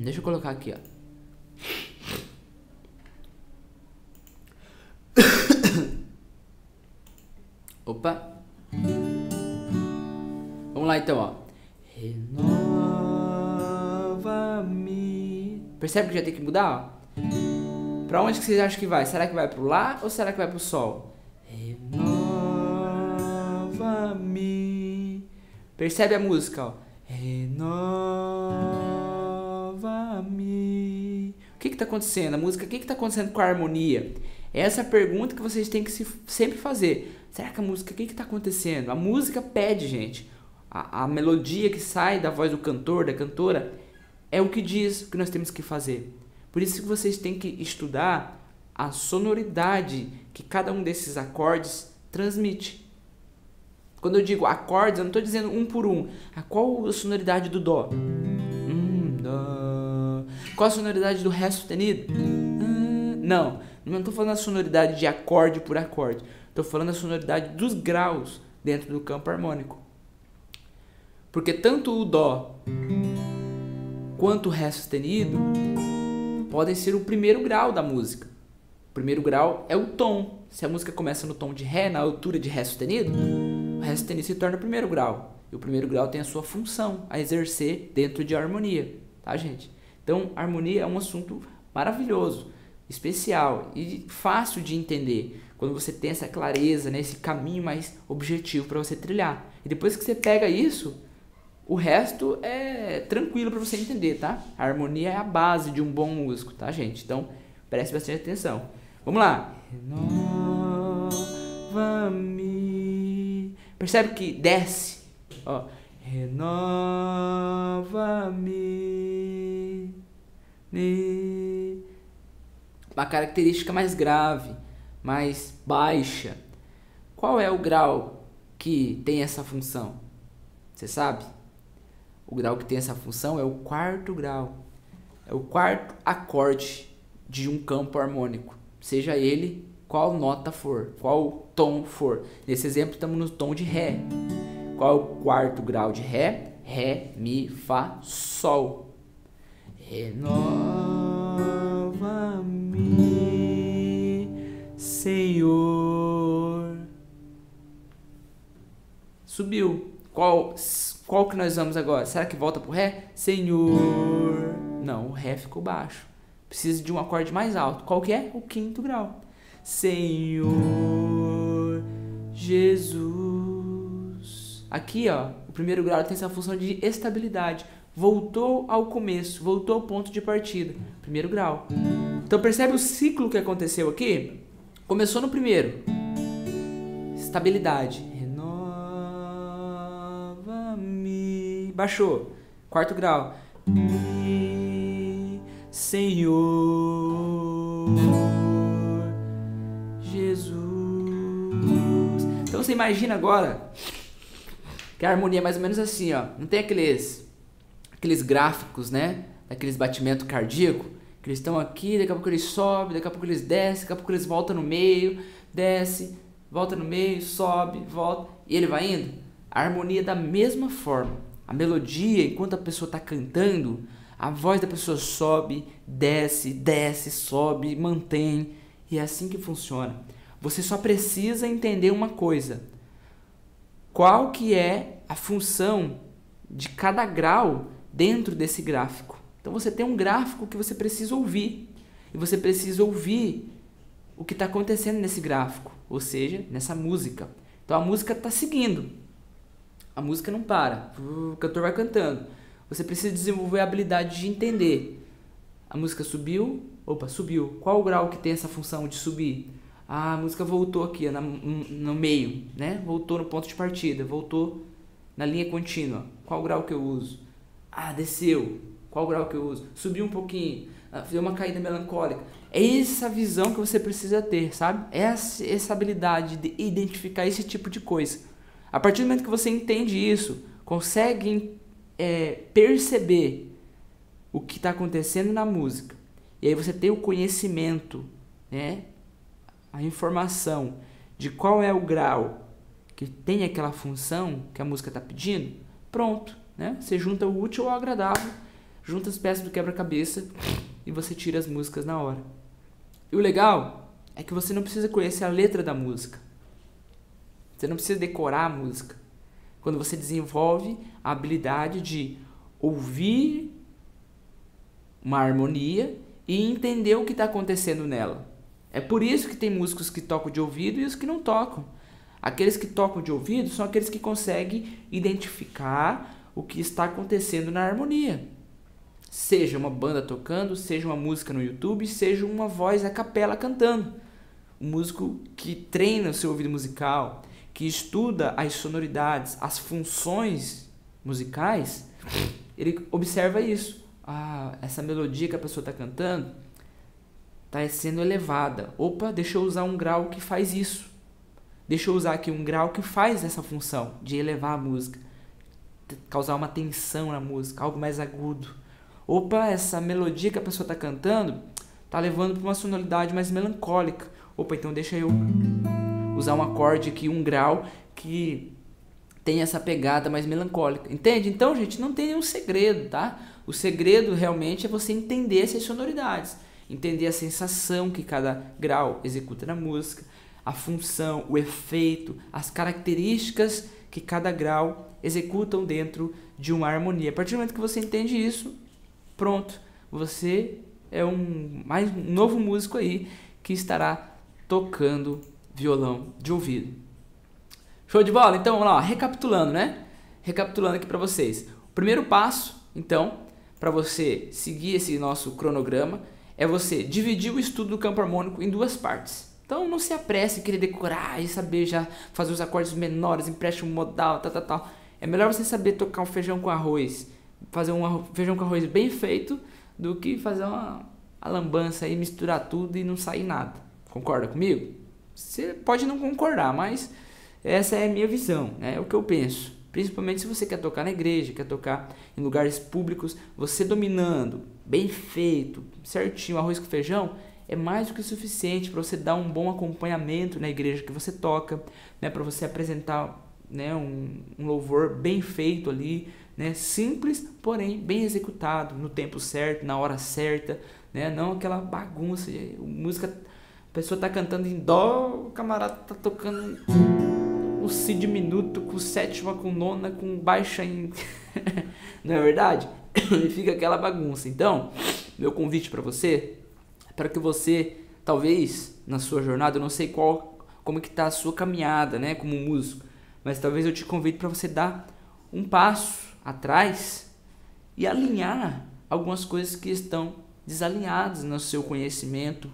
Speaker 1: Deixa eu colocar aqui, ó. Opa. Vamos lá então, ó. Renova-me. Percebe que já tem que mudar, ó? Pra onde que vocês acham que vai? Será que vai pro Lá ou será que vai pro Sol? Renova-me. Percebe a música, ó. Renova-me. O que que tá acontecendo? A música, o que que tá acontecendo com a harmonia? Essa é a pergunta que vocês têm que sempre fazer. Será que a música, o que que tá acontecendo? A música pede, gente. A melodia que sai da voz do cantor, da cantora, é o que diz o que nós temos que fazer. Por isso que vocês têm que estudar a sonoridade que cada um desses acordes transmite. Quando eu digo acordes, eu não estou dizendo um por um. Qual a sonoridade do Dó? Dó. Qual a sonoridade do Ré sustenido? Não estou falando a sonoridade de acorde por acorde. Estou falando a sonoridade dos graus dentro do campo harmônico. Porque tanto o Dó quanto o Ré sustenido podem ser o primeiro grau da música. O primeiro grau é o tom. Se a música começa no tom de Ré, na altura de Ré sustenido, o Ré sustenido se torna o primeiro grau. E o primeiro grau tem a sua função a exercer dentro de harmonia. Tá, gente? Então, harmonia é um assunto maravilhoso, especial e fácil de entender. Quando você tem essa clareza, né, esse caminho mais objetivo para você trilhar. E depois que você pega isso, o resto é tranquilo para você entender, tá? A harmonia é a base de um bom músico, tá, gente? Então, preste bastante atenção. Vamos lá. Renova-me. Percebe que desce? Ó. Renova-me. Uma característica mais grave, mais baixa. Qual é o grau que tem essa função? Você sabe? O grau que tem essa função é o 4º grau. É o 4º acorde de um campo harmônico. Seja ele qual nota for, qual tom for. Nesse exemplo estamos no tom de Ré. Qual é o 4º grau de Ré? Ré, Mi, Fá, Sol. Renova-me, Senhor. Subiu. Qual que nós vamos agora? Será que volta pro Ré? Senhor. Não, o Ré ficou baixo. Precisa de um acorde mais alto. Qual que é? O 5º grau. Senhor Jesus. Aqui, ó, o primeiro grau tem essa função de estabilidade. voltou ao começo, voltou ao ponto de partida, primeiro grau. Então percebe o ciclo que aconteceu aqui? Começou no primeiro, estabilidade, renova-me, baixou, quarto grau, mi, Senhor Jesus. Então você imagina agora que a harmonia é mais ou menos assim, ó. Não tem aqueles gráficos, né? Daqueles batimentos cardíacos, que eles estão aqui, daqui a pouco eles sobem, daqui a pouco eles descem, daqui a pouco eles voltam no meio, desce, volta no meio, sobe, volta, e ele vai indo. A harmonia é da mesma forma. A melodia, enquanto a pessoa está cantando, a voz da pessoa sobe, desce, sobe, mantém. E é assim que funciona. Você só precisa entender uma coisa. Qual que é a função de cada grau dentro desse gráfico? Então você tem um gráfico que você precisa ouvir. E você precisa ouvir o que está acontecendo nesse gráfico. Ou seja, nessa música. Então a música está seguindo. A música não para. O cantor vai cantando. Você precisa desenvolver a habilidade de entender. A música subiu. Opa, subiu. Qual o grau que tem essa função de subir? A música voltou aqui no meio, né? Voltou no ponto de partida. Voltou na linha contínua. Qual o grau que eu uso? Ah, desceu. Qual o grau que eu uso? Subiu um pouquinho. Deu uma caída melancólica. É essa visão que você precisa ter, sabe? Essa habilidade de identificar esse tipo de coisa. A partir do momento que você entende isso, consegue perceber o que está acontecendo na música, e aí você tem o conhecimento, né? A informação de qual é o grau que tem aquela função que a música está pedindo, pronto, né? Você junta o útil ao agradável, junta as peças do quebra-cabeça e você tira as músicas na hora. E o legal é que você não precisa conhecer a letra da música. Você não precisa decorar a música. Quando você desenvolve a habilidade de ouvir uma harmonia e entender o que está acontecendo nela. É por isso que tem músicos que tocam de ouvido e os que não tocam. Aqueles que tocam de ouvido são aqueles que conseguem identificar o que está acontecendo na harmonia. Seja uma banda tocando, seja uma música no YouTube, seja uma voz a capela cantando. Um músico que treina o seu ouvido musical, que estuda as sonoridades, as funções musicais, ele observa isso. Ah, essa melodia que a pessoa está cantando está sendo elevada. Opa, deixa eu usar um grau que faz isso. Deixa eu usar aqui um grau que faz essa função de elevar a música, causar uma tensão na música, algo mais agudo. Opa, essa melodia que a pessoa está cantando está levando para uma sonoridade mais melancólica. Opa, então deixa eu usar um acorde aqui, um grau que tem essa pegada mais melancólica. Entende? Então, gente, não tem nenhum segredo, tá? O segredo realmente é você entender essas sonoridades. Entender a sensação que cada grau executa na música, a função, o efeito, as características que cada grau executam dentro de uma harmonia. A partir do momento que você entende isso, pronto, você é um novo músico aí que estará tocando violão de ouvido. Show de bola? Então, vamos lá, recapitulando, né? Recapitulando aqui para vocês. O primeiro passo, então, para você seguir esse nosso cronograma, é você dividir o estudo do campo harmônico em duas partes. Então não se apresse em querer decorar e saber já fazer os acordes menores, empréstimo modal, tal. É melhor você saber tocar um feijão com arroz, fazer um feijão com arroz bem feito, do que fazer uma lambança e misturar tudo e não sair nada. Concorda comigo? Você pode não concordar, mas essa é a minha visão, né? É o que eu penso. Principalmente se você quer tocar na igreja, quer tocar em lugares públicos, você dominando, bem feito, certinho, arroz com feijão, é mais do que o suficiente para você dar um bom acompanhamento na igreja que você toca, né? Para você apresentar, né, um louvor bem feito ali, né? Simples, porém bem executado, no tempo certo, na hora certa, né? Não aquela bagunça, música, a pessoa está cantando em dó, o camarada está tocando o si diminuto, com sétima, com nona, com baixa em... Não é verdade? E fica aquela bagunça. Então, meu convite para você é para que você, talvez, na sua jornada, eu não sei como que está a sua caminhada, né, como músico, mas talvez eu te convide para você dar um passo atrás e alinhar algumas coisas que estão desalinhadas no seu conhecimento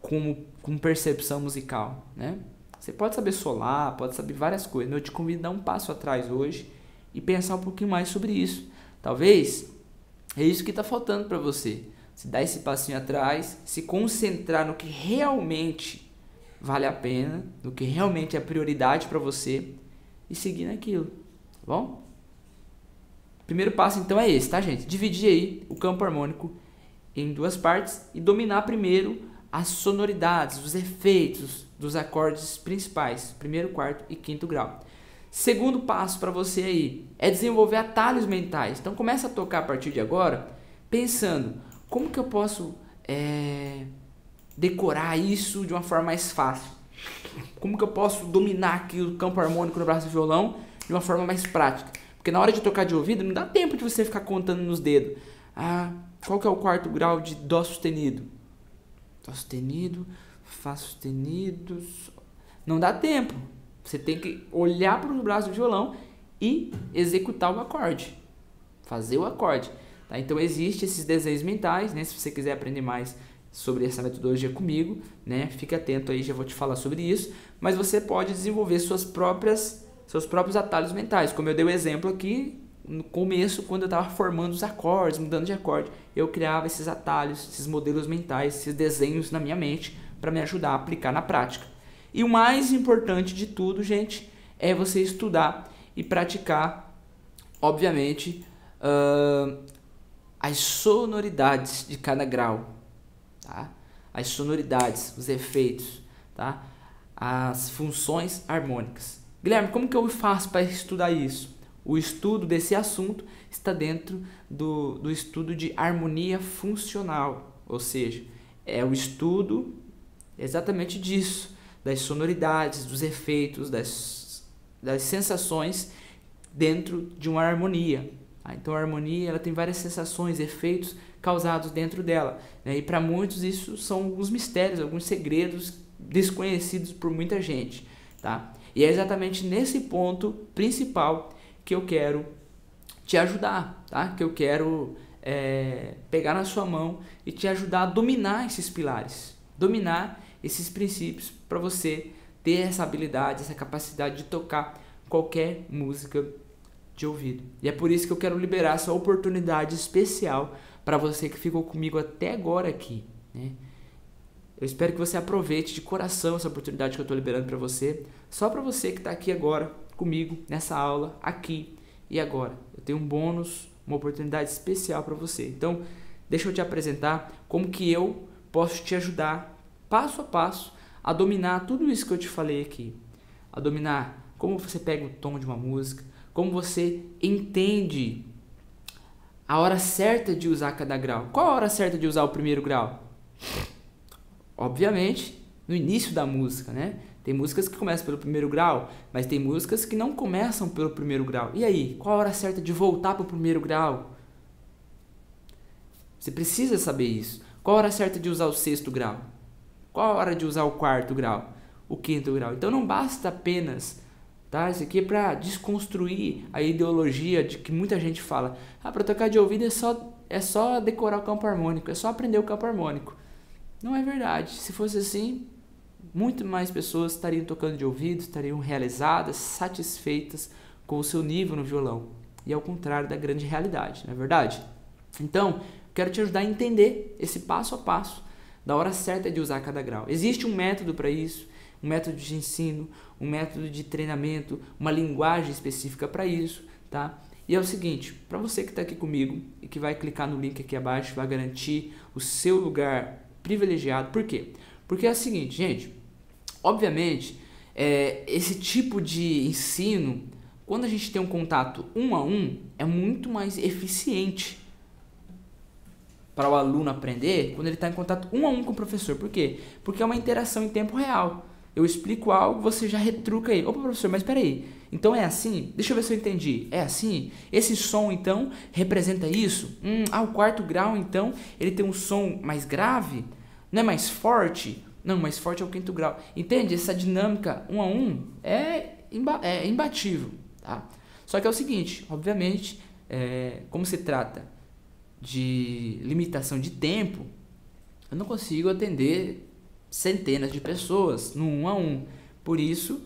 Speaker 1: com percepção musical, né? Você pode saber solar, pode saber várias coisas, mas eu te convido a dar um passo atrás hoje e pensar um pouquinho mais sobre isso. Talvez é isso que está faltando para você. Se dar esse passinho atrás, se concentrar no que realmente vale a pena, no que realmente é prioridade para você e seguir naquilo, tá bom? Primeiro passo então é esse, tá, gente? Dividir aí o campo harmônico em duas partes e dominar primeiro as sonoridades, os efeitos dos acordes principais, primeiro, quarto e quinto grau. Segundo passo para você aí é desenvolver atalhos mentais. Então começa a tocar a partir de agora pensando como que eu posso decorar isso de uma forma mais fácil. Como que eu posso dominar aqui o campo harmônico no braço do violão de uma forma mais prática. Porque na hora de tocar de ouvido não dá tempo de você ficar contando nos dedos. Ah, qual que é o quarto grau de Dó sustenido? Dó sustenido, Fá sustenido. Não dá tempo. Você tem que olhar para o braço do violão e executar o acorde. Fazer o acorde. Tá? Então existem esses desenhos mentais, né? Se você quiser aprender mais sobre essa metodologia comigo, né? Fique atento aí, já vou te falar sobre isso. Mas você pode desenvolver seus próprios atalhos mentais. Como eu dei o exemplo aqui no começo, quando eu estava formando os acordes, mudando de acorde, eu criava esses atalhos, esses modelos mentais, esses desenhos na minha mente para me ajudar a aplicar na prática. E o mais importante de tudo, gente, é você estudar e praticar, obviamente, as sonoridades de cada grau, tá? As sonoridades, os efeitos, tá? As funções harmônicas. Guilherme, como que eu faço para estudar isso? O estudo desse assunto está dentro do estudo de harmonia funcional, ou seja, é o estudo exatamente disso, das sonoridades, dos efeitos, das sensações dentro de uma harmonia. Tá? Então a harmonia ela tem várias sensações, efeitos causados dentro dela, né? E para muitos isso são alguns mistérios, alguns segredos desconhecidos por muita gente. Tá? E é exatamente nesse ponto principal que eu quero te ajudar, tá? Que eu quero pegar na sua mão e te ajudar a dominar esses pilares, dominar esses princípios para você ter essa habilidade, essa capacidade de tocar qualquer música de ouvido. E é por isso que eu quero liberar essa oportunidade especial para você que ficou comigo até agora aqui, né? Eu espero que você aproveite de coração essa oportunidade que eu estou liberando para você, só para você que está aqui agora comigo nessa aula, aqui e agora. Eu tenho um bônus, uma oportunidade especial para você. Então, deixa eu te apresentar como que eu posso te ajudar passo a passo a dominar tudo isso que eu te falei aqui. A dominar como você pega o tom de uma música, como você entende a hora certa de usar cada grau. Qual a hora certa de usar o primeiro grau? Obviamente, no início da música, né? Tem músicas que começam pelo primeiro grau, mas tem músicas que não começam pelo primeiro grau. E aí, qual a hora certa de voltar para o primeiro grau? Você precisa saber isso. Qual a hora certa de usar o sexto grau? Qual a hora de usar o quarto grau? O quinto grau? Então não basta apenas, tá? Isso aqui é para desconstruir a ideologia de que muita gente fala: ah, para tocar de ouvido é só decorar o campo harmônico, é só aprender o campo harmônico. Não é verdade. Se fosse assim, muito mais pessoas estariam tocando de ouvido, estariam realizadas, satisfeitas com o seu nível no violão. E ao contrário da grande realidade, não é verdade? Então, quero te ajudar a entender esse passo a passo da hora certa de usar cada grau. Existe um método para isso, um método de ensino, um método de treinamento, uma linguagem específica para isso, tá? E é o seguinte, para você que está aqui comigo e que vai clicar no link aqui abaixo, vai garantir o seu lugar privilegiado. Por quê? Porque é o seguinte, gente, obviamente, esse tipo de ensino, quando a gente tem um contato 1 a 1, é muito mais eficiente para o aluno aprender quando ele está em contato 1 a 1 com o professor. Por quê? Porque é uma interação em tempo real. Eu explico algo, você já retruca aí. Opa, professor, mas espera aí. Então é assim? Deixa eu ver se eu entendi. É assim? Esse som, então, representa isso? O quarto grau, então, ele tem um som mais grave? Não é mais forte? Não, mais forte é o quinto grau. Entende? Essa dinâmica 1 a 1 é imbatível, tá? Só que é o seguinte, obviamente, como se trata de limitação de tempo, eu não consigo atender centenas de pessoas no 1 a 1. Por isso,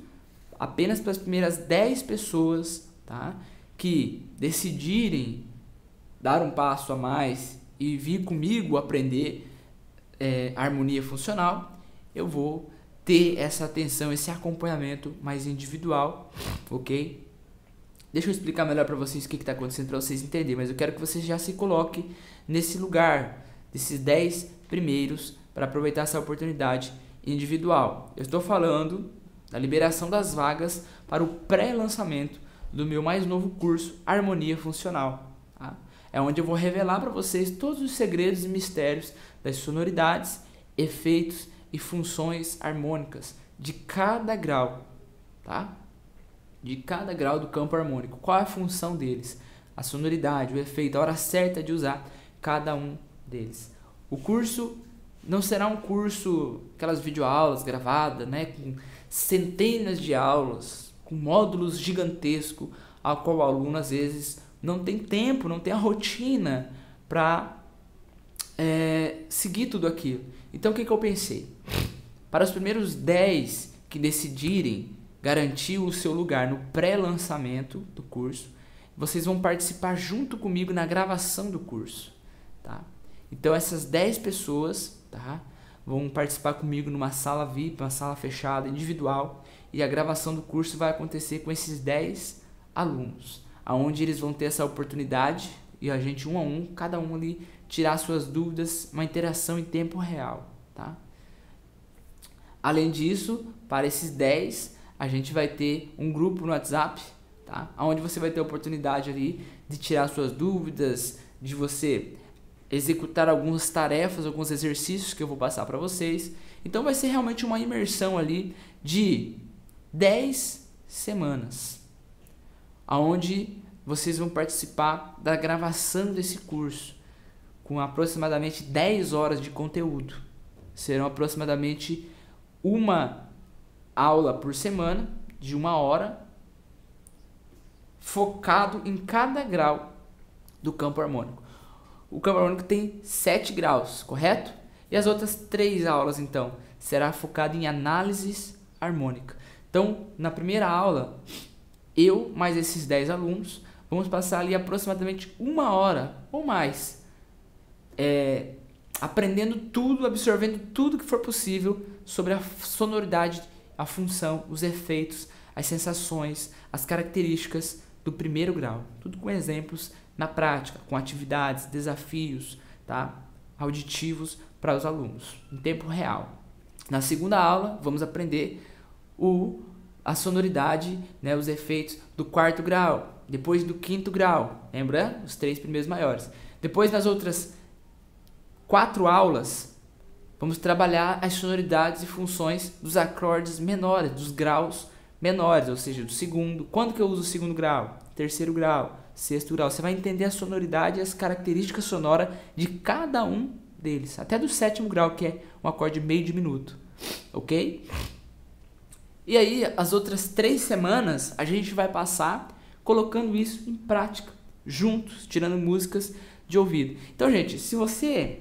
Speaker 1: apenas para as primeiras 10 pessoas, tá, que decidirem dar um passo a mais e vir comigo aprender harmonia funcional, eu vou ter essa atenção, esse acompanhamento mais individual, ok? Deixa eu explicar melhor para vocês o que está acontecendo para vocês entenderem, mas eu quero que você já se coloque nesse lugar, desses 10 primeiros, para aproveitar essa oportunidade individual. Eu estou falando da liberação das vagas para o pré-lançamento do meu mais novo curso, Harmonia Funcional. Tá? É onde eu vou revelar para vocês todos os segredos e mistérios das sonoridades, efeitos e funções harmônicas de cada grau, tá? De cada grau do campo harmônico. Qual é a função deles? A sonoridade, o efeito, a hora certa de usar cada um deles. O curso não será um curso, aquelas videoaulas gravadas, né, com centenas de aulas, com módulos gigantescos, ao qual o aluno às vezes não tem tempo, não tem a rotina para seguir tudo aquilo. Então o que eu pensei? Para os primeiros 10 que decidirem garantir o seu lugar no pré-lançamento do curso, vocês vão participar junto comigo na gravação do curso, tá? Então essas 10 pessoas, tá, vão participar comigo numa sala VIP, uma sala fechada, individual, e a gravação do curso vai acontecer com esses 10 alunos, aonde eles vão ter essa oportunidade, e a gente 1 a 1, cada um ali, tirar suas dúvidas, uma interação em tempo real, tá? Além disso, para esses 10, a gente vai ter um grupo no WhatsApp, tá? Onde você vai ter a oportunidade ali de tirar suas dúvidas, de você executar algumas tarefas, alguns exercícios que eu vou passar para vocês. Então vai ser realmente uma imersão ali de 10 semanas, onde vocês vão participar da gravação desse curso, com aproximadamente 10 horas de conteúdo. Serão aproximadamente uma aula por semana, de 1 hora, focado em cada grau do campo harmônico. O campo harmônico tem 7 graus, correto? E as outras 3 aulas, então, será focado em análise harmônica. Então, na primeira aula, eu mais esses 10 alunos, vamos passar ali aproximadamente 1 hora ou mais, aprendendo tudo, absorvendo tudo que for possível sobre a sonoridade, a função, os efeitos, as sensações, as características do primeiro grau. Tudo com exemplos na prática, com atividades, desafios, tá, auditivos para os alunos, em tempo real. Na segunda aula, vamos aprender a sonoridade, né, os efeitos do 4º grau, depois do 5º grau, lembra? Os 3 primeiros maiores. Depois, nas outras 4 aulas, vamos trabalhar as sonoridades e funções dos acordes menores, dos graus menores, ou seja, do segundo. Quando que eu uso o 2º grau? 3º grau, 6º grau. Você vai entender a sonoridade e as características sonoras de cada um deles, até do 7º grau, que é um acorde meio diminuto, ok? E aí, as outras 3 semanas, a gente vai passar colocando isso em prática, juntos, tirando músicas de ouvido. Então, gente, se você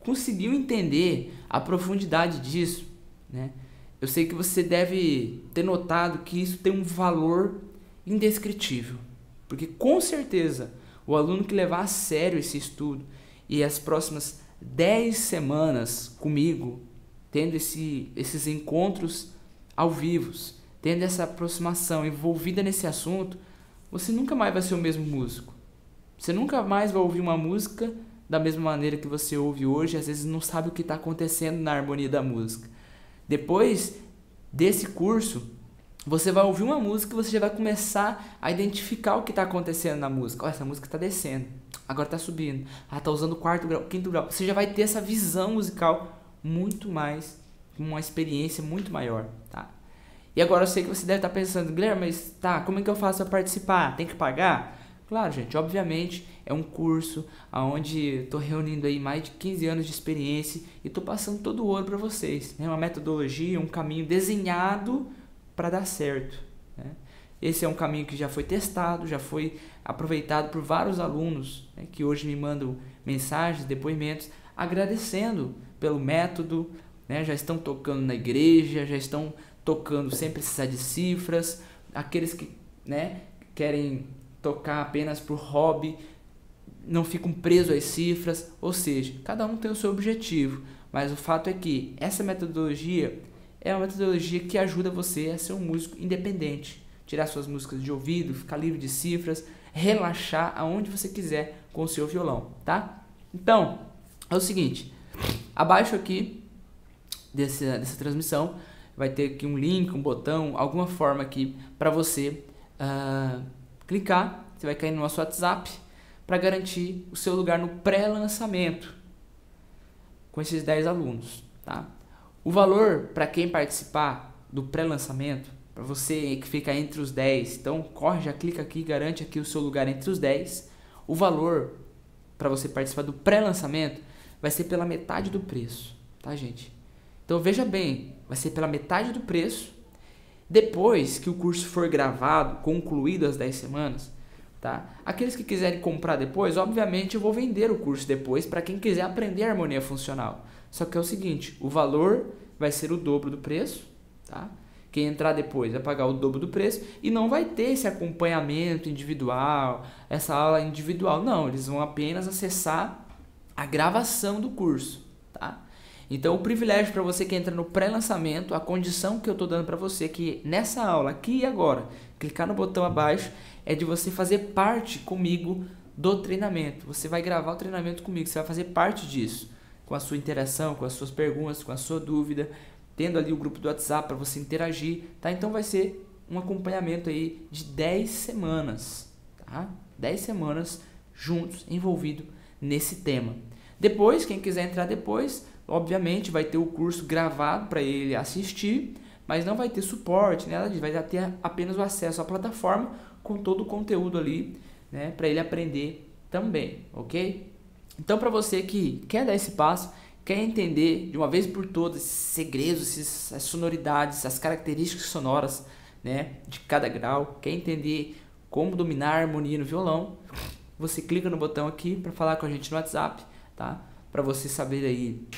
Speaker 1: conseguiu entender a profundidade disso, né, eu sei que você deve ter notado que isso tem um valor indescritível. Porque, com certeza, o aluno que levar a sério esse estudo e as próximas 10 semanas comigo, tendo esses encontros ao vivo, tendo essa aproximação envolvida nesse assunto, você nunca mais vai ser o mesmo músico. Você nunca mais vai ouvir uma música da mesma maneira que você ouve hoje, às vezes não sabe o que está acontecendo na harmonia da música. Depois desse curso, você vai ouvir uma música e você já vai começar a identificar o que está acontecendo na música. Essa música está descendo, agora está subindo. Está usando o 4º grau, 5º grau. Você já vai ter essa visão musical muito mais, uma experiência muito maior, tá? E agora eu sei que você deve estar pensando, Guilherme, mas tá, como é que eu faço para participar? Tem que pagar? Claro, gente, obviamente é um curso onde estou reunindo aí mais de 15 anos de experiência e estou passando todo o ouro para vocês, né? Uma metodologia, um caminho desenhado para dar certo, né? esse é um caminho que já foi testado, já foi aproveitado por vários alunos, né, que hoje me mandam mensagens, depoimentos, agradecendo pelo método, né, já estão tocando na igreja, já estão tocando sem precisar de cifras, aqueles que, né, querem tocar apenas por hobby, não ficam presos às cifras, ou seja, cada um tem o seu objetivo, mas o fato é que essa metodologia é uma metodologia que ajuda você a ser um músico independente, tirar suas músicas de ouvido, ficar livre de cifras, relaxar aonde você quiser com o seu violão, tá? Então, é o seguinte, abaixo aqui dessa transmissão vai ter aqui um link, um botão, alguma forma aqui para você clicar, você vai cair no nosso WhatsApp para garantir o seu lugar no pré-lançamento com esses 10 alunos, tá? O valor para quem participar do pré-lançamento, para você que fica entre os 10, então corre, já clica aqui, garante aqui o seu lugar entre os 10. O valor para você participar do pré-lançamento vai ser pela metade do preço, tá, gente? Então veja bem, vai ser pela metade do preço. Depois que o curso for gravado, concluído as 10 semanas, tá? Aqueles que quiserem comprar depois, obviamente eu vou vender o curso depois para quem quiser aprender harmonia funcional. Só que é o seguinte, o valor vai ser o dobro do preço, tá? Quem entrar depois vai pagar o dobro do preço e não vai ter esse acompanhamento individual, essa aula individual. Não, eles vão apenas acessar a gravação do curso, tá? Então o privilégio para você que entra no pré-lançamento, a condição que eu estou dando para você que nessa aula, aqui e agora, clicar no botão abaixo, é de você fazer parte comigo do treinamento. Você vai gravar o treinamento comigo, você vai fazer parte disso, com a sua interação, com as suas perguntas, com a sua dúvida, tendo ali o grupo do WhatsApp para você interagir, tá? Então vai ser um acompanhamento aí de 10 semanas, tá? 10 semanas juntos, envolvido nesse tema. Depois, quem quiser entrar depois, obviamente vai ter o curso gravado para ele assistir, mas não vai ter suporte, nada disso, vai ter apenas o acesso à plataforma com todo o conteúdo ali, né, para ele aprender também, ok? Então, para você que quer dar esse passo, quer entender de uma vez por todas esses segredos, as sonoridades, as características sonoras, né, de cada grau, quer entender como dominar a harmonia no violão, você clica no botão aqui para falar com a gente no WhatsApp, tá? Para você saber aí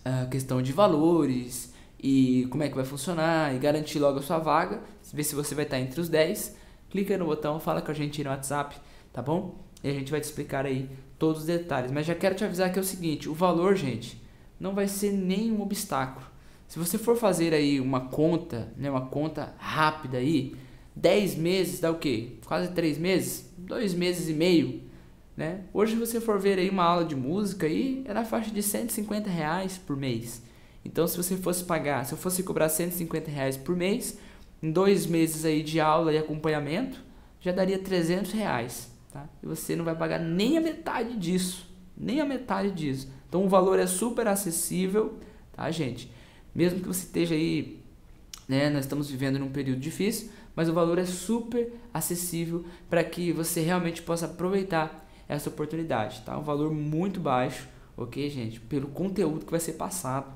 Speaker 1: a questão de valores e como é que vai funcionar e garantir logo a sua vaga, ver se você vai estar entre os 10, clica no botão, fala com a gente no WhatsApp, tá bom? E a gente vai te explicar aí todos os detalhes, mas já quero te avisar que é o seguinte, o valor, gente, não vai ser nenhum obstáculo. Se você for fazer aí uma conta, né, uma conta rápida aí, 10 meses dá o quê? Quase 3 meses? 2 meses e meio, né? Hoje, se você for ver aí uma aula de música aí, é na faixa de R$150 por mês. Então, se você fosse pagar, se eu fosse cobrar R$150 por mês, em 2 meses aí de aula e acompanhamento, já daria R$300, tá? E você não vai pagar nem a metade disso, nem a metade disso. Então, o valor é super acessível, tá, gente? Mesmo que você esteja aí, né, nós estamos vivendo num período difícil, mas o valor é super acessível para que você realmente possa aproveitar essa oportunidade, tá? Um valor muito baixo, ok, gente? Pelo conteúdo que vai ser passado,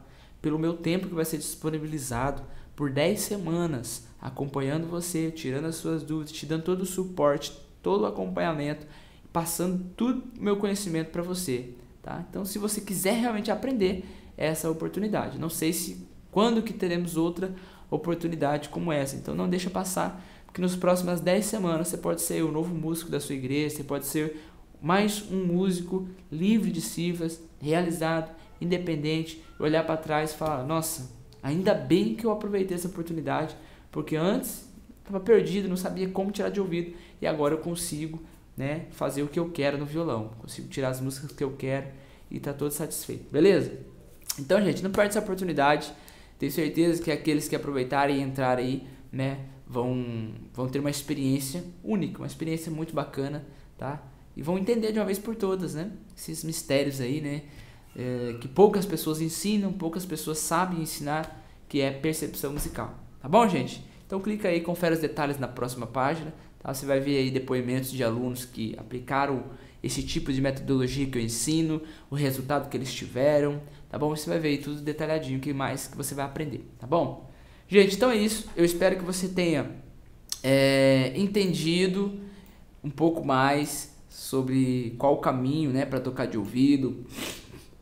Speaker 1: pelo meu tempo que vai ser disponibilizado por 10 semanas, acompanhando você, tirando as suas dúvidas, te dando todo o suporte, todo o acompanhamento, passando todo o meu conhecimento para você, tá? Então, se você quiser realmente aprender, essa é a oportunidade. Não sei se quando que teremos outra oportunidade como essa, então não deixa passar, porque nas próximas 10 semanas você pode ser o novo músico da sua igreja, você pode ser mais um músico livre de cifras, realizado, independente, olhar para trás e falar, nossa, ainda bem que eu aproveitei essa oportunidade, porque antes estava perdido, não sabia como tirar de ouvido, e agora eu consigo, né, fazer o que eu quero no violão, consigo tirar as músicas que eu quero e tá todo satisfeito, beleza? Então, gente, não perde essa oportunidade, tenho certeza que aqueles que aproveitarem e entrarem aí, né, vão ter uma experiência única, uma experiência muito bacana, tá? E vão entender de uma vez por todas, né? Esses mistérios aí, né? Que poucas pessoas ensinam, poucas pessoas sabem ensinar, que é percepção musical. Tá bom, gente? Então clica aí, confere os detalhes na próxima página. Tá? Você vai ver aí depoimentos de alunos que aplicaram esse tipo de metodologia que eu ensino, o resultado que eles tiveram. Tá bom? Você vai ver aí tudo detalhadinho, o que mais que você vai aprender. Tá bom? Gente, então é isso. Eu espero que você tenha entendido um pouco mais sobre qual o caminho, né, para tocar de ouvido,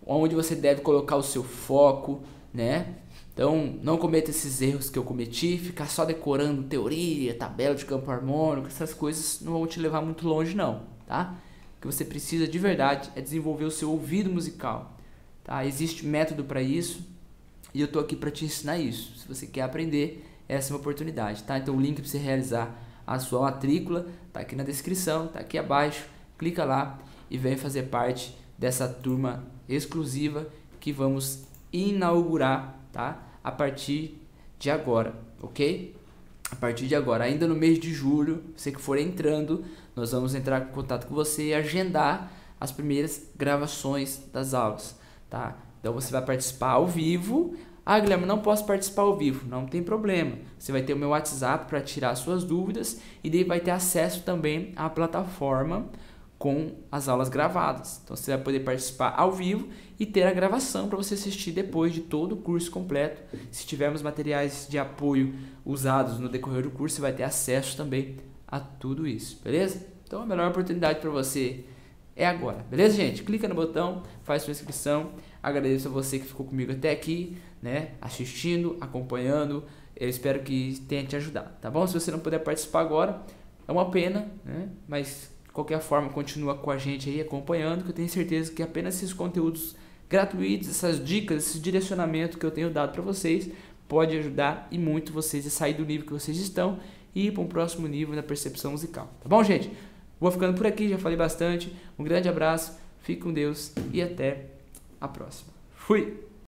Speaker 1: onde você deve colocar o seu foco, né? Então, não cometa esses erros que eu cometi, ficar só decorando teoria, tabela de campo harmônico, essas coisas não vão te levar muito longe não, tá? O que você precisa de verdade é desenvolver o seu ouvido musical, tá? Existe método para isso e eu tô aqui para te ensinar isso. Se você quer aprender, essa é uma oportunidade, tá? Então, o link para você realizar a sua matrícula tá aqui na descrição, tá aqui abaixo. Clica lá e vem fazer parte dessa turma exclusiva que vamos inaugurar, tá? A partir de agora, ok? A partir de agora, ainda no mês de julho, você que for entrando, nós vamos entrar em contato com você e agendar as primeiras gravações das aulas, tá? Então você vai participar ao vivo. Ah, Guilherme, não posso participar ao vivo. Não tem problema. Você vai ter o meu WhatsApp para tirar suas dúvidas e daí vai ter acesso também à plataforma com as aulas gravadas. Então você vai poder participar ao vivo e ter a gravação para você assistir depois de todo o curso completo. Se tivermos materiais de apoio usados no decorrer do curso, você vai ter acesso também a tudo isso, beleza? Então a melhor oportunidade para você é agora, beleza, gente? Clica no botão, faz sua inscrição. Agradeço a você que ficou comigo até aqui, né? Assistindo, acompanhando. Eu espero que tenha te ajudado, tá bom? Se você não puder participar agora, é uma pena, né? Mas de qualquer forma, continua com a gente aí acompanhando, que eu tenho certeza que apenas esses conteúdos gratuitos, essas dicas, esse direcionamento que eu tenho dado para vocês, pode ajudar e muito vocês a sair do nível que vocês estão e ir para um próximo nível na percepção musical. Tá bom, gente? Vou ficando por aqui, já falei bastante. Um grande abraço, fique com Deus e até a próxima. Fui!